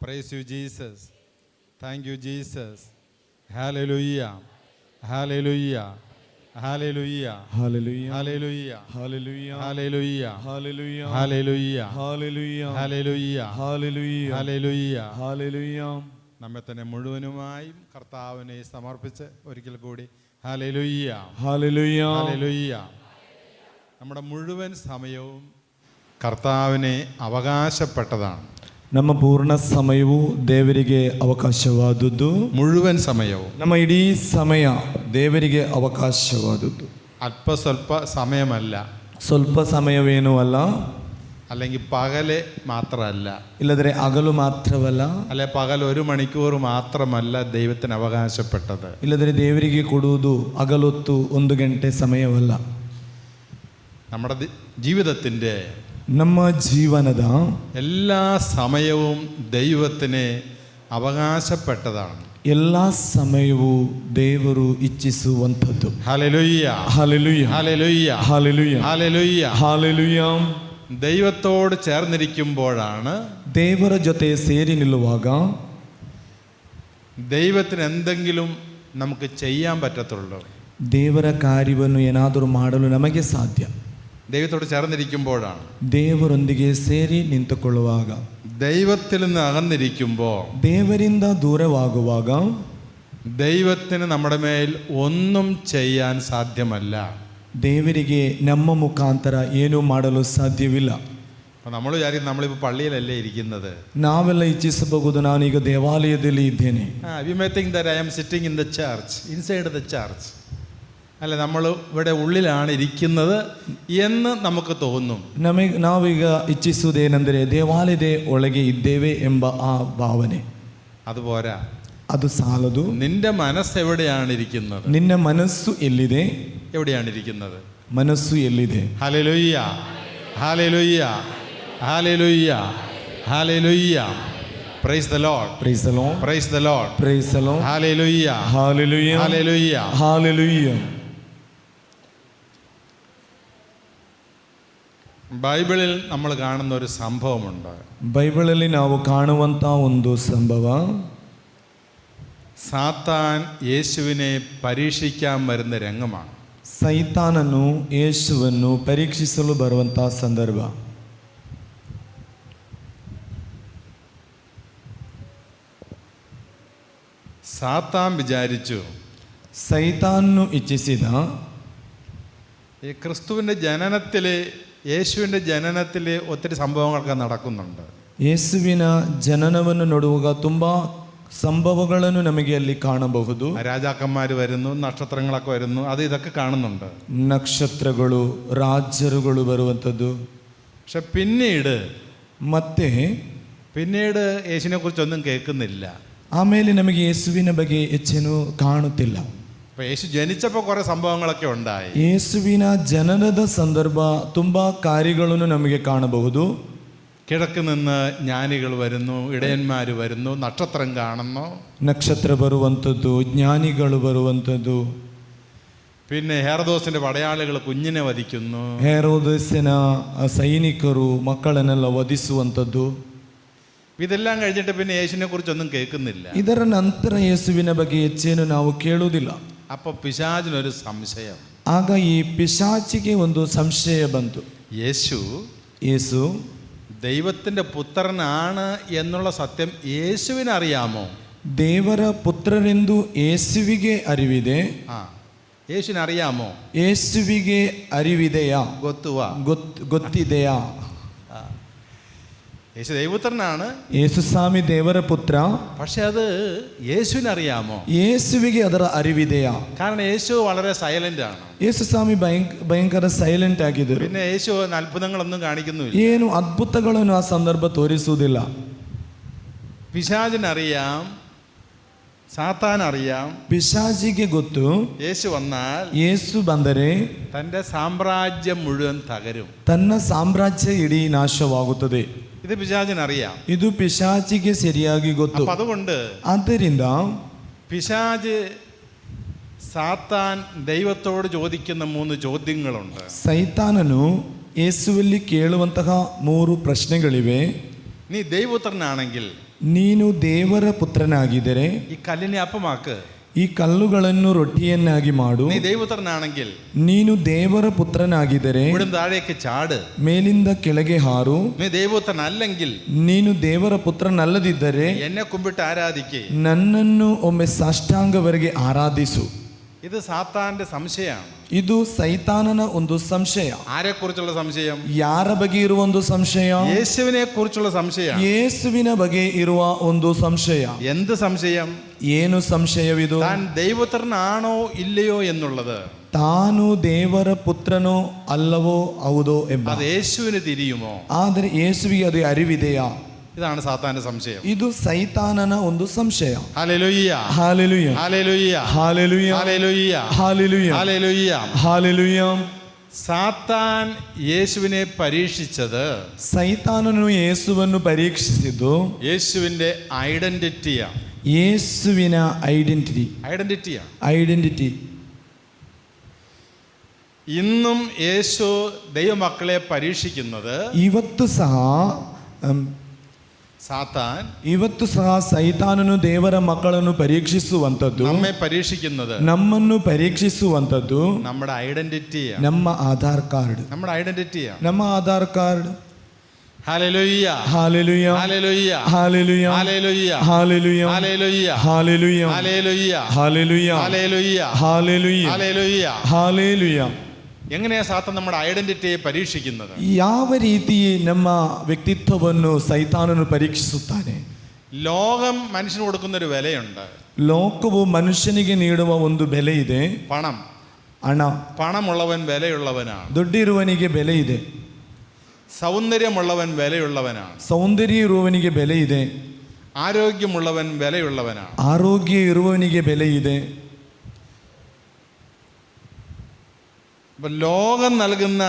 Praise you, Jesus. Thank you, Jesus. Hallelujah. Hallelujah. Hallelujah. Hallelujah. Hallelujah. Hallelujah. Hallelujah. Hallelujah. Hallelujah. Hallelujah. Hallelujah. Hallelujah. Hallelujah. Hallelujah. നമ്മെ തന്നെ മുഴുവനുമായും കർത്താവിനെ സമർപ്പിച്ച് ഒരിക്കൽ കൂടി hallelujah. Hallelujah. Hallelujah. നമ്മുടെ മുഴുവൻ സമയവും കർത്താവിനെ അവകാശപ്പെട്ടതാണ്. ನಮ್ಮ ಪೂರ್ಣ ಸಮಯವು ದೇವರಿಗೆ ಅವಕಾಶವಾದದ್ದು. മുഴുവൻ സമയവും ನಮ್ಮ ಇಡೀ ಸಮಯ ದೇವರಿಗೆ ಅವಕಾಶವಾದದ್ದು. അല്പസ്വല്പ സമയമല്ല, ಸ್ವಲ್ಪ ಸಮಯವೇನೂ ಅಲ್ಲ, അല്ലെങ്കിൽ പകല് മാത്രമല്ല, ಇಲ್ಲದ್ರೆ ಹಗಲು ಮಾತ್ರವಲ್ಲ, അല്ലെ പകൽ 1 മണിക്കൂർ മാത്രമല്ല ദൈവത്തിന് അവകാശപ്പെട്ടത്. ಇಲ್ಲದ್ರೆ ದೇವರಿಗೆ ಕೊಡುವುದು ಹಗಲೊತ್ತು 1 ಗಂಟೆ ಸಮಯವಲ್ಲ. നമ്മുടെ ജീവിതത്തിൻ്റെ ನಮ್ಮ ಜೀವನದ എല്ലാ സമയവും ദൈവത്തിന് അവകാശപ്പെട്ടതാണ്. എല്ലാ സമಯವೂ ದೇವರು ಇಚ್ಛಿಸುವಂಥದ್ದು. ഹല്ലേലൂയ. ഹല്ലേലൂയ. ഹല്ലേലൂയ. ഹല്ലേലൂയ. ഹല്ലേലൂയ. ഹല്ലേലൂയ. ദൈവത്തോട് ചേർന്നിരിക്കുമ്പോഴാണ് ದೇವರ ಜೊತೆ ಸೇರಿ ನಿಲ್ಲುವಾಗ ദൈവത്തിന് എന്തെങ്കിലും നമുക്ക് ചെയ്യാൻ പറ്റത്തുള്ളൂ. ದೇವರ ಕಾರ್ಯವನ್ನು ಏನಾದರೂ ಮಾಡಲು ನಮಗೆ ಸಾಧ್ಯ. ദൈവത്തോട് ചേർന്നിരിക്കുമ്പോഴാണ്. ದೇವರೊಂದಿಗೆ ಸೇರಿ ನಿಂತುಕೊಳ್ಳುವಾಗ, ദൈവത്തിൽ നിന്ന് അകന്നിരിക്കുമ്പോൾ ದೇವರಿಂದ ದೂರವಾಗುವಾಗ ദൈവത്തിന് നമ്മുടെ മേൽ ഒന്നും ചെയ്യാൻ സാധ്യമല്ല. ದೇವರಿಗೆ ನಮ್ಮ ಮುಖಾಂತರ ಏನೂ ಮಾಡಲು ಸಾಧ್ಯವಿಲ್ಲ. അപ്പം നമ്മൾ വിചാരിക്കും നമ്മളിപ്പോൾ പള്ളിയിലല്ലേ ഇരിക്കുന്നത്. ನಾವೆಲ್ಲ ಇಚ್ಛಿಸಬಹುದು, ನಾನೀಗ ದೇವಾಲಯದಲ್ಲಿ ಇದ್ದೇನೆ. We may think that I am sitting in the church, inside the church. അല്ല, നമ്മൾ ഇവിടെ ഉള്ളിലാണ് ഇരിക്കുന്നത് എന്ന് നമുക്ക് തോന്നും. ನಾವೀಗ ಇಚ್ಛಿಸುವುದೇನೆಂದರೆ ದೇವಾಲಯದ ಒಳಗೆ ಇದ್ದೇವೆ ಎಂಬ ಆ ಭಾವನೆ. അതുപോരാ, ಅದು ಸಾಲದು. നിന്റെ മനസ്സ് എവിടെയാണ് ഇരിക്കുന്നത്? ನಿನ್ನ ಮನಸ್ಸು ಎಲ್ಲಿದೆ? എവിടെയാണ് ഇരിക്കുന്നത്? ಮನಸ್ಸು ಎಲ್ಲಿದೆ? Hallelujah. Hallelujah. Hallelujah. Hallelujah. Praise the Lord. Praise the Lord. Praise the Lord. Praise the Lord. Hallelujah. Hallelujah. Hallelujah. Hallelujah. ബൈബിളിൽ നമ്മൾ കാണുന്ന ഒരു സംഭവമുണ്ട്. ಬೈಬಲಲ್ಲಿ ನಾವು ಕಾಣುವಂಥ ಒಂದು ಸಂಭವ, സാത്താൻ യേശുവിനെ പരീക്ഷിക്കാൻ വരുന്ന രംഗമാണ്. ಸೈತಾನನು ಯೇಸುವನ್ನು ಪರೀಕ್ಷಿಸಲು ಬರುವಂಥ ಸಂದರ್ಭ. സാത്താൻ വിചാരിച്ചു, ಸೈತಾನನು ಇಚ್ಛಿಸಿದ ഈ ക്രിസ്തുവിൻ്റെ ജനനത്തിൽ, യേശുവിൻ്റെ ജനനത്തിൽ ഒത്തിരി സംഭവങ്ങളൊക്കെ നടക്കുന്നുണ്ട്. ಯೇಸುವಿನ ಜನನವನ್ನು ನೋಡುವಾಗ ತುಂಬ ಸಂಭವಗಳನ್ನು ನಮಗೆ ಅಲ್ಲಿ ಕಾಣಬಹುದು. രാജാക്കന്മാർ വരുന്നു, നക്ഷത്രങ്ങളൊക്കെ വരുന്നു, ഇതൊക്കെ കാണുന്നുണ്ട്. ನಕ್ಷತ್ರಗಳು, ರಾಜರುಗಳು ಬರುವಂಥದ್ದು. പക്ഷെ പിന്നീട് യേശുവിനെ കുറിച്ചൊന്നും കേൾക്കുന്നില്ല. ಆಮೇಲೆ ನಮಗೆ ಯೇಸುವಿನ ಬಗ್ಗೆ ಹೆಚ್ಚೇನು ಕಾಣುತ್ತಿಲ್ಲ. അപ്പോൾ യേശു ജനിച്ചപ്പോൾ കുറേ സംഭവങ്ങളൊക്കെ ഉണ്ടായി. ಯೇಸುವಿನ ಜನನದ ಸಂದರ್ಭ ತುಂಬ ಕಾರ್ಯಗಳನ್ನು ನಮಗೆ ಕಾಣಬಹುದು. കിഴക്ക് നിന്ന് ജ്ഞാനികൾ വരുന്നു, ഇടയന്മാർ വരുന്നു, നക്ഷത്രം കാണുന്നു, ನಕ್ಷತ್ರ ಬರುವಂಥದ್ದು, ಜ್ಞಾನಿಗಳು ಬರುವಂಥದ್ದು. പിന്നെ ഹെറോദോസിന്റെ പടയാളികൾ കുഞ്ഞിനെ വധിക്കുന്നു. ಹೆರೋದಸಿನ ಸೈನಿಕರು ಮಕ್ಕಳನ್ನೆಲ್ಲ ವಧಿಸುವಂಥದ್ದು. ഇതെല്ലാം കഴിഞ്ഞിട്ട് പിന്നെ യേശുവിനെ കുറിച്ചൊന്നും കേൾക്കുന്നില്ല. ಇದರ ನಂತರ ಯೇಸುವಿನ ಬಗ್ಗೆ ಹೆಚ್ಚೇನು ನಾವು ಕೇಳುವುದಿಲ್ಲ. അപ്പോൾ പിശാചിനൊരു സംശയം. ಆಗ ಈ ಪಿಶಾಚಿಗೆ ಒಂದು ಸಂಶಯ ಬಂತು. യേശു ദൈവത്തിന്റെ പുത്രനാണ് എന്നുള്ള സത്യം യേശുവിന് അറിയാമോ? ದೇವರ ಪುತ್ರರೆಂದು ಯೇಸುವಿಗೆ ಅರಿವಿದೆ. യേശുവിന് അറിയാമോ? ಯೇಸುವಿಗೆ ಅರಿವಿದೆಯಾ? ಗೊತ್ತಿದೆಯಾ? യേശു ദൈവപുത്രനാണ്, യേಸುಸ್ವಾಮಿ ದೇವರ ಪುತ್ರ. പക്ഷെ അത് യേശുവിന് അറിയാമോ? യേಸುವಿಗೆ ಅದರ ಅರಿವಿದೆಯಾ? കാരണം യേശു വളരെ സൈലന്റ് ആണ്. യേಸುಸ್ವಾಮಿ ಭಯಂಕರ ಸೈಲೆಂಟ್ ಆಗಿದ್ದರು. പിന്നെ യേശു അത്ഭുതങ്ങളൊന്നും കാണിക്കുന്നില്ല. ಏನು ಅದ್ಭುತಗಳನ್ನು ಆ ಸಂದರ್ಭ ತೋರಿಸುವುದಿಲ್ಲ. പിശാചിനറിയാം, സാത്താൻ അറിയാം, പിശാചിಗೆ ಗೊತ್ತು യേശു വന്നാൽ, യേಸು ಬಂದರೆ തന്റെ സാമ്രാജ്യം മുഴുവൻ തകരും, ತನ್ನ ಸಾಮ್ರಾಜ್ಯ ಇಡೀ ನಾಶವಾಗುತ್ತದೆ. ഇത് പിശാചിനറിയാം. ಇದು ಪಿಶಾಚಿಗೆ ಸರಿಯಾಗಿ ಗೊತ್ತು. അതുകൊണ്ട് ಆದ್ದರಿಂದ പിശാച് സാത്താൻ ദൈവത്തോട് ചോദിക്കുന്ന 3 ചോദ്യങ്ങളുണ്ട്. ಸೈತಾನನು ಯೇಸುವಲ್ಲಿ ಕೇಳುವಂತಹ 3 ಪ್ರಶ್ನೆಗಳಿವೆ. നീ ദൈവപുത്രനാണെങ്കിൽ ನೀನು ದೇವರ ಪುತ್ರನಾಗಿದ್ದರೆ ഈ കല്ലിനെ അപ്പമാക്ക്. ಈ ಕಲ್ಲುಗಳನ್ನು ರೊಟ್ಟಿಯನ್ನಾಗಿ ಮಾಡು. നീ ദൈവപുത്രനാണെങ്കിൽ ನೀನು ದೇವರ ಪುತ್ರನಾಗಿದ್ದರೆ ഇവിടുന്ന് താഴേക്ക് ചാട്. ಮೇಲಿಂದ ಕೆಳಗೆ ಹಾರು. നീ ദൈവപുത്രനല്ലെങ്കിൽ ನೀನು ದೇವರ ಪುತ್ರನಲ್ಲದಿದ್ದರೆ എന്നെ കുമ്പിട്ട് ആരാധിക്കേ. ನನ್ನನ್ನು ಒಮ್ಮೆ ಸಾಷ್ಟಾಂಗವರೆಗೆ ಆರಾಧಿಸು. ഇത് സാത്താന്റെ സംശയമാണ്. ಇದು ಸೈತಾನನ ಒಂದು ಸಂಶಯ. ആരെക്കുറിച്ചുള്ള സംശയം? ಯಾರ ಬಗ್ಗೆ ಇರುವ ಒಂದು ಸಂಶಯ? യേശുവിനെ കുറിച്ചുള്ള സംശയം. ಯೇಸುವಿನ ಬಗ್ಗೆ ಇರುವ ಒಂದು ಸಂಶಯ. എന്ത് സംശയം? ಏನು ಸಂಶಯವಿದು? താൻ ദൈവപുത്രനാണോ ഇല്ലയോ എന്നുള്ളത്. ತಾನು ದೇವರ ಪುತ್ರನೋ ಅಲ್ಲವೋ ಹೌದೋ ಎಂಬ. അത് യേശുവിന് തിരിയുമോ? ಆದರೆ ಯೇಸುವಿಗೆ ಅದು ಅರಿವಿದೆಯಾ? ഇതാണ് സാത്താന്റെ സംശയം. ಇದು ಸೈತಾನನ ಒಂದು ಸಂಶಯ. ഹല്ലേലൂയ, ಹಾಲೆಲೂಯ, ഹല്ലേലൂയ, ಹಾಲೆಲೂಯ, ഹല്ലേലൂയ, ಹಾಲೆಲൂಯ, ഹല്ലേലൂയ. ಹಾಲೆಲೂಯ. സാത്താൻ യേശുവിനെ പരീക്ഷിച്ചത്, ಸೈತಾನನು ಯೇಸುವನ್ನು ಪರೀಕ್ಷಿಸಿದ್ದು യേശുവിന്റെ ഐഡന്റിറ്റിയാണ്. ಯೇಸುವಿನ ഐഡന്റിറ്റിയാണ്. ಐಡೆಂಟಿಟಿ. ഇന്നും യേശു ദൈവമക്കളെ പരീക്ഷിക്കുന്നത്, ಇವತ್ತು ಸಹ സാത്താൻ ಇವತ್ತು ಸಹ ಸೈತಾನನು ದೇವರ ಮಕ್ಕಳನ್ನು ಪರೀಕ್ಷಿಸುವಂಥದ್ದು, നമ്മെ പരീക്ഷിക്കുന്നത്, ನಮ್ಮನ್ನು ಪರೀಕ್ಷಿಸುವಂಥದ್ದು നമ്മുടെ ഐഡന്റിറ്റിയാണ്. ನಮ್ಮ ಆಧಾರ್ ಕಾರ್ಡ್, നമ്മുടെ ഐഡന്റിറ്റിയാണ്. ನಮ್ಮ ಆಧಾರ್ ಕಾರ್ಡ್. ഹല്ലേലൂയ, ಹಾಲೆಲೂಯ, ഹല്ലേലൂയ, ಹಾಲೆಲೂಯ, ഹല്ലേലൂയ, ಹಾಲೆಲೂಯ, ഹല്ലേലൂയ, ಹಾಲೆಲೂಯ, ഹല്ലേലൂയ, ಹಾಲೆಲೂಯ, ഹല്ലേലൂയ, ಹಾಲೆಲೂಯ, ഹല്ലേലൂയ. ಹಾಲೆಲೂಯ. എങ്ങനെയാ സാത്താൻ നമ്മുടെ ഐഡന്റിറ്റിയെ പരീക്ഷിക്കുന്നത്? ಯಾವ ರೀತಿ ನಮ್ಮ ವ್ಯಕ್ತಿತ್ವವನ್ನು ಸೈತಾನನು ಪರೀಕ್ಷಿಸುತ್ತಾನೆ? ലോകം മനുഷ്യന് കൊടുക്കുന്ന ഒരു വിലയുണ്ട്. ಲೋಕವು ಮನುಷ್ಯನಿಗೆ ನೀಡುವ ಒಂದು ಬೆಲೆ ಇದೆ. പണം. ಹಣ. പണമുള്ളവൻ വിലയുള്ളവനാണ്. ದುಡ್ಡಿರುವನಿಗೆ ಬೆಲೆ ಇದೆ. സൗന്ദര്യമുള്ളവൻ വിലയുള്ളവനാണ്. ಸೌಂದರ್ಯ ಇರುವವನಿಗೆ ಬೆಲೆ ಇದೆ. ആരോഗ്യമുള്ളവൻ വിലയുള്ളവനാണ്. ಆರೋಗ್ಯ ಇರುವವನಿಗೆ ಬೆಲೆ ಇದೆ. അപ്പൊ ലോകം നൽകുന്ന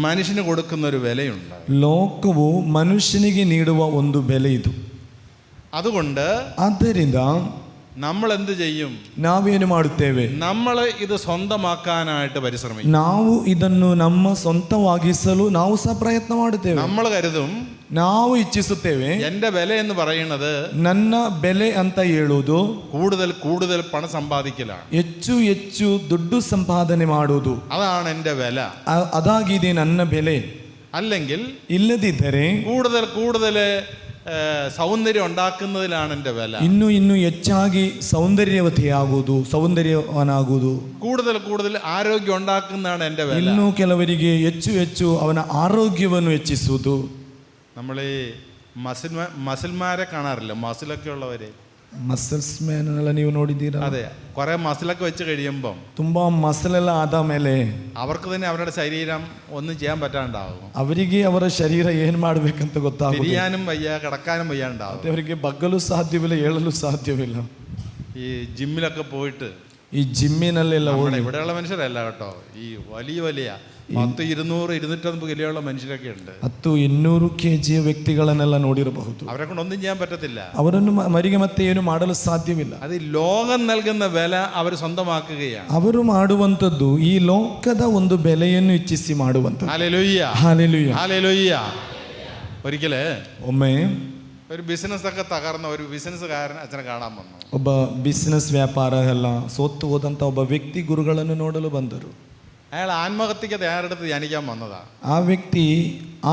മനുഷ്യന് കൊടുക്കുന്ന ഒരു വിലയുണ്ട്. ಲೋಕವು ಮನುಷ್ಯನಿಗೆ ನೀಡುವ ಒಂದು ಬೆಲೆ ಇದು. അതുകൊണ്ട് ಆದ್ದರಿಂದ നമ്മൾ എന്ത് ചെയ്യും? ನಾವೇನು ಮಾಡುತ್ತೇವೆ? നമ്മൾ ഇത് സ്വന്തമാക്കാനായിട്ട് പരിശ്രമിക്കും. ನಾವು ಇದನ್ನು ನಮ್ಮ ಸ್ವಂತವಾಗಿಸಲು ನಾವು ಸಹ ಪ್ರಯತ್ನ ಮಾಡುತ್ತೇವೆ. നമ്മൾ കരുതും, ನಾವು ಇಚ್ಛಿಸುತ್ತೇವೆ, എന്റെ വില എന്ന് പറയുന്നത് ನನ್ನ ಬೆಲೆ ಅಂತ ಹೇಳುವುದು കൂടുതൽ കൂടുതൽ പണം സമ്പാദിക്കലാണ്. ಹೆಚ್ಚು ಹೆಚ್ಚು ದುಡ್ಡು ಸಂಪಾದನೆ ಮಾಡುವುದು, അതാണ് എന്റെ വില. ಅದಾಗಿದೆ ನನ್ನ ಬೆಲೆ. അല്ലെങ്കിൽ ಇಲ್ಲದಿದ್ದರೆ കൂടുതൽ കൂടുതൽ സൗന്ദര്യം ഉണ്ടാക്കുന്നതിലാണ് എൻ്റെ വില. ಇನ್ನು ಹೆಚ್ಚಾಗಿ ಸೌಂದರ್ಯವನಾಗುವುದು, കൂടുതൽ കൂടുതൽ ആരോഗ്യം ഉണ്ടാക്കുന്നതാണ് എൻ്റെ വില. ಇನ್ನು ಕೆಲವರಿಗೆ ಹೆಚ್ಚು ಹೆಚ್ಚು ಅವನ ಆರೋಗ್ಯವನ್ನು ಹೆಚ್ಚಿಸುವುದು. നമ്മൾ ഈ മസിൽമാരെ കാണാറില്ല, മസിലൊക്കെ ഉള്ളവരെ. ಮಸಲ್ಸ್ ಮ್ಯಾನೆಲ್ಲ ನೀವು ನೋಡಿದ್ದೀರಾ? അതെ, കുറെ മസിലൊക്കെ വെച്ച് കഴിയുമ്പം ತುಂಬಾ ಮಸಲೆಲ್ಲ ಆದ ಮೇಲೆ അവർക്ക് തന്നെ അവരുടെ ശരീരം ഒന്നും ചെയ്യാൻ പറ്റാണ്ടാവും. ಅವರಿಗೆ ಅವರ ಶರೀರ ಏನ್ ಮಾಡ್ಬೇಕಂತ ಗೊತ್ತಾಗುತ್ತೆ. തിരിയാനും വയ്യ, കിടക്കാനും വയ്യാണ്ടാവും. ಅವರಿಗೆ ಬಗ್ಗಲು ಸಾಧ್ಯವಿಲ್ಲ, ಹೇಳಲು ಸಾಧ್ಯವಿಲ್ಲ. ഈ ജിമ്മിലൊക്കെ പോയിട്ട്, ಈ ಜಿಮ್ಮಿನಲ್ಲೆಲ್ಲ ഇവിടെയുള്ള മനുഷ്യരല്ല കേട്ടോ, ഈ വലിയ വലിയ 10, 200, 250 കിലോയുള്ള മനുഷ്യരൊക്കെ ഉണ്ട്. 100-200 kg ವ್ಯಕ್ತಿಗಳನ್ನೆಲ್ಲ ನೋಡಿರಬಹುದು. അവരെ കൊണ്ട് ഒന്നും ചെയ്യാൻ പറ്റത്തില്ല. ಅವರನ್ನು ಮರಿಗೆ ಮತ್ತೆ ಏನು ಮಾಡಲು ಸಾಧ್ಯವಿಲ್ಲ. അത് ലോകം നൽകുന്ന വില അവർ സ്വന്തമാക്കുകയാണ്. ಅವರು ಮಾಡುವಂತದ್ದು ಈ ಲೋಕದ ಒಂದು ಬೆಲೆಯನ್ನು ಇಚ್ಛಿಸಿ ಮಾಡುವಂತದ್ದು. Hallelujah, hallelujah, hallelujah. ഒരിക്കല് ಒಮ್ಮೆ ഒരു ബിസിനസ് ഒക്കെ തകർന്ന ഒരു ബിസിനസ്സുകാരൻ അച്ഛനെ കാണാൻ വന്നു. ಒಬ್ಬ ಬಿಸಿನೆಸ್ ವ್ಯಾಪಾರ ಎಲ್ಲ ಸೋತು ಹೋದಂತ ಒಬ್ಬ ವ್ಯಕ್ತಿ ಗುರುಗಳನ್ನು ನೋಡಲು ಬಂದರು. അയാൾ ആത്മഹത്യക്ക് തയ്യാറെടുത്ത് ധ്യാനിക്കാൻ വന്നതാ. ಆ ವ್ಯಕ್ತಿ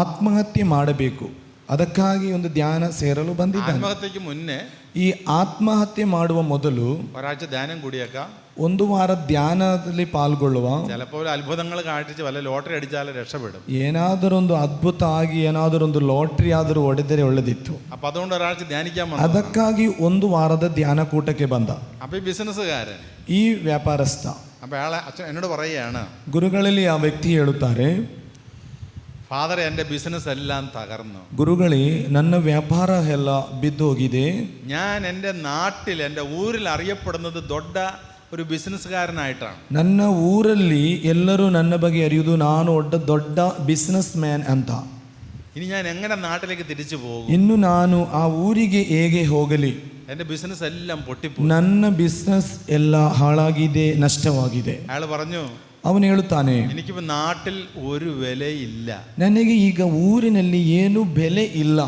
ಆತ್ಮಹತ್ಯೆ ಮಾಡಬೇಕು, ಅದಕ್ಕಾಗಿ ಒಂದು ಧ್ಯಾನ ಸೇರಲು ಬಂದಿದ್ದಾನೆ. ആത്മഹത്യക്ക് മുന്നേ ಈ ಆತ್ಮಹತ್ಯೆ ಮಾಡುವ ಮೊದಲು ഒരാഴ്ച ധ്യാനം കൂടിയേക്കാം, 1 ವಾರ ಧ್ಯಾನದಲ್ಲಿ ಪಾಲ್ಗೊಳ್ಳುವ. ചിലപ്പോൾ അത്ഭുതങ്ങൾ കാണിച്ച് വല്ല ലോട്ടറി അടിച്ചാൽ രക്ഷപ്പെടും. ಏನಾದರೊಂದು ಅದ್ಭುತ ಆಗಿ ಏನಾದರೊಂದು ಲಾಟ್ರಿ ಆದರೂ ಹೊಡೆದರೆ ಒಳ್ಳೆದಿತ್ತು. അപ്പൊ അതുകൊണ്ട് ഒരാഴ്ച ധ്യാനിക്കാൻ വന്നു. ಅದಕ್ಕಾಗಿ 1 ವಾರದ ಧ್ಯಾನ ಕೂಟಕ್ಕೆ ಬಂದ. അപ്പൊ ഈ ബിസിനസ്സുകാരൻ, ಈ ವ್ಯಾಪಾರಸ್ಥ, അപ്പൊ അയാളെ അച്ഛൻ എന്നോട് പറയുകയാണ്, ಗುರುಗಳಲ್ಲಿ ಆ ವ್ಯಕ್ತಿ ಹೇಳುತ್ತಾರೆ, ഫാദർ എൻ്റെ ബിസിനസ് എല്ലാം തകർന്നു. ಗುರುಗಳೇ, ನನ್ನ ವ್ಯಾಪಾರ ಎಲ್ಲ ಬಿದ್ದೋಗಿದೆ. ഞാൻ എൻ്റെ നാട്ടിൽ, എൻ്റെ ഊരിൽ അറിയപ്പെടുന്നത് ದೊಡ್ಡ ഒരു ബിസിനസ്സുകാരനായിട്ടാണ്. ನನ್ನ ಊರಲ್ಲಿ ಎಲ್ಲರೂ ನನ್ನ ಬಗ್ಗೆ ಅರಿಯುವುದು ನಾನು ದೊಡ್ಡ ಬಿಸಿನೆಸ್ ಮ್ಯಾನ್ ಅಂತ. ഇനി ഞാൻ എങ്ങനെ നാട്ടിലേക്ക് തിരിച്ചു പോകും? ಇನ್ನು ನಾನು ಆ ಊರಿಗೆ ಹೇಗೆ ಹೋಗಲಿ? എൻ്റെ ബിസിനസ് എല്ലാം പൊട്ടിപ്പോയി. ನನ್ನ ಬಿಸಿನೆಸ್ ಎಲ್ಲ ಹಾಳಾಗಿದೆ, ನಷ್ಟವಾಗಿದೆ. അയാൾ പറഞ്ഞു, ಅವನು ಹೇಳುತ್ತಾನೆ, എനിക്കിപ്പോൾ നാട്ടിൽ ഒരു വിലയില്ല. ನನಗೆ ಈಗ ಊರಿನಲ್ಲಿ ಏನು ಬೆಲೆ ಇಲ್ಲ.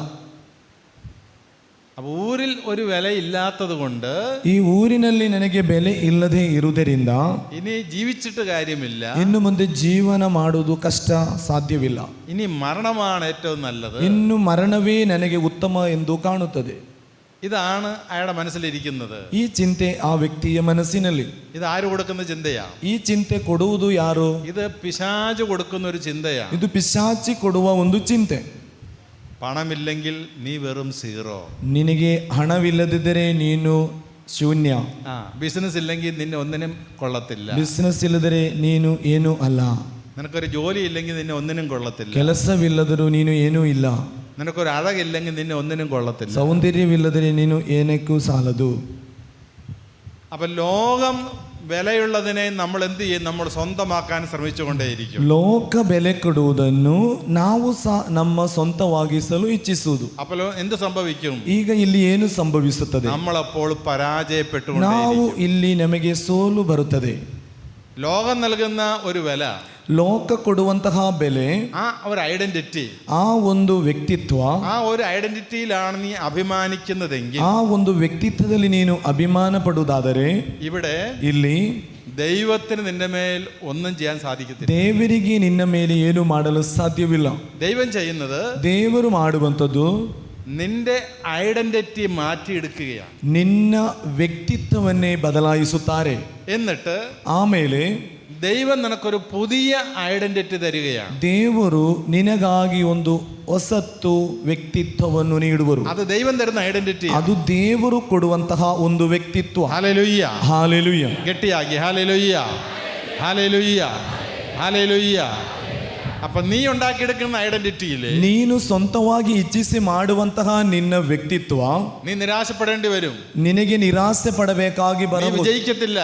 അപ്പൊ ಊರಿൽ ഒരു വിലയില്ലാത്തത് കൊണ്ട് ಈ ಊರಿನಲ್ಲಿ ನನಗೆ ಬೆಲೆ ಇಲ್ಲದೆ ಇರುವುದರಿಂದ ഇനി ജീവിച്ചിട്ട് കാര്യമില്ല, ಇನ್ನು ಮುಂದೆ ಜೀವನ ಮಾಡುವುದು ಕಷ್ಟ, ಸಾಧ್ಯವಿಲ್ಲ. ഇനി മരണമാണ് ഏറ്റവും നല്ലത്. ಇನ್ನು ಮರಣವೇ ನನಗೆ ಉತ್ತಮ ಎಂದು ಕಾಣುತ್ತದೆ. ഇതാണ് അയാളുടെ മനസ്സിലിരിക്കുന്നത്. ಈ ಚಿಂತೆ ಆ ವ್ಯಕ್ತಿಯ ಮನಸ್ಸಿನಲ್ಲಿ. ഇത് ആര് കൊടുക്കുന്ന ചിന്തയാ? ಈ ಚಿಂತೆ ಕೊಡುವುದು ಯಾರು? ഇത് പിശാച് കൊടുക്കുന്ന ഒരു ചിന്തയാണ്. ಇದು ಪಿಶಾಚಿ ಕೊಡುವ ಒಂದು ಚಿಂತೆ. പണമില്ലെങ്കിൽ നീ വെറും സീറോ. ನಿನಗೆ ಹಣವಿಲ್ಲದಿದ್ದರೆ ನೀನು ಶೂನ್ಯ. ബിസിനസ് ഇല്ലെങ്കിൽ നിന്നെ ഒന്നിനും കൊള്ളത്തില്ല. ಬಿಸಿನೆಸ್ ಇಲ್ಲದರೆ ನೀನು ಏನೂ ಅಲ್ಲ. നിനക്കൊരു ജോലി ഇല്ലെങ്കിൽ നിന്നെ ഒന്നിനും കൊള്ളത്തില്ല. ಕೆಲಸವಿಲ್ಲದರೂ ನೀನು ಏನೂ ಇಲ್ಲ. നിനക്കൊരു അഴകില്ലെങ്കിൽ നിന്നെ ഒന്നിനും കൊള്ളത്തില്ല. സൗന്ദര്യವಿಲ್ಲದರೆ ನೀನು ಏನಕ್ಕೂ ಸಾಲದು. അപ്പൊ ലോകം വിലയുള്ളതിനെ നമ്മൾ എന്ത് ചെയ്യും? നമ്മൾ സ്വന്തമാക്കാൻ ശ്രമിച്ചുകൊണ്ടേയിരിക്കും. ಲೋಕ ಬೆಲೆ ಕೊಡುವುದನ್ನು ನಾವು ಸಹ ನಮ್ಮ ಸ್ವಂತವಾಗಿಸಲು ಇಚ್ಛಿಸುವುದು. അപ്പോൾ എന്ത് സംഭവിക്കും? ಈಗ ಇಲ್ಲಿ ಏನು ಸಂಭವಿಸುತ್ತದೆ? നമ്മളപ്പോൾ ನಾವು പരാജയപ്പെട്ടുകൊണ്ടേയിരിക്കും. ಇಲ್ಲಿ ನಮಗೆ ಸೋಲು ಬರುತ್ತದೆ. ലോകം നൽകുന്ന ഒരു വില, ಲೋಕ ಕೊಡುವಂತಹ ಬೆಲೆ, ആ ഒരു ഐഡന്റിറ്റി, ಆ ಒಂದು ವ್ಯಕ್ತಿತ್ವ, ആ ഒരു ഐഡന്റിറ്റിയിലാണ് നീ അഭിമാനിക്കുന്നതെങ്കിൽ, ಆ ಒಂದು ವ್ಯಕ್ತಿತ್ವದಲ್ಲಿ ನೀನು ಅಭಿಮಾನ ಪಡುವುದಾದರೆ, ഇവിടെ ಇಲ್ಲಿ ദൈവത്തിന് നിന്റെ മേൽ ഒന്നും ചെയ്യാൻ സാധിക്കത്തില്ല. ದೇವರಿಗೆ ನಿನ್ನ ಮೇಲೆ ಏನು ಮಾಡಲು ಸಾಧ್ಯವಿಲ್ಲ. ദൈവം ചെയ്യുന്നത്, ದೇವರು ಮಾಡುವಂಥದ್ದು നിന്റെ ഐഡന്റിറ്റി മാറ്റിയെടുക്കുകയാണ്. ನಿನ್ನ ವ್ಯಕ್ತಿತ್ವವನ್ನೇ ಬದಲಾಯಿಸುತ್ತಾರೆ. എന്നിട്ട് ಆಮೇಲೆ ദൈവം നിനക്കൊരു പുതിയ ഐഡന്റിറ്റി തരികയാണ്. ದೇವರು ನಿನಗಾಗಿ ಒಂದು ಹೊಸತ್ತು ವ್ಯಕ್ತಿತ್ವವನ್ನು ನೀಡುವರು. അത് ദൈവം തരുന്ന ഐഡന്റിറ്റി, ಅದು ದೇವರು ಕೊಡುವಂತಹ ಒಂದು ವ್ಯಕ್ತಿತ್ವ. ഹല്ലേലൂയ, ಹಾಲೆಲೂಯ. ഗട്ടിയാക്കി ഹല്ലേലൂയ, ഹല്ലേലൂയ, ഹല്ലേലൂയ. അപ്പൊ നീ ഉണ്ടാക്കിയെടുക്കുന്ന ഐഡന്റിറ്റിയില് ನೀನು ಸ್ವಂತವಾಗಿ ಇಚ್ಛಿಸಿ ಮಾಡುವಂತಹ ನಿನ್ನ ವ್ಯಕ್ತಿತ್ವ നീ നിരാശപ്പെടേണ്ടി വരും. ನಿನಗೆ ನಿರಾಸೆ ಪಡಬೇಕಾಗಿ നീ ಬರಬಹುದು. വിജയിക്കത്തില്ല,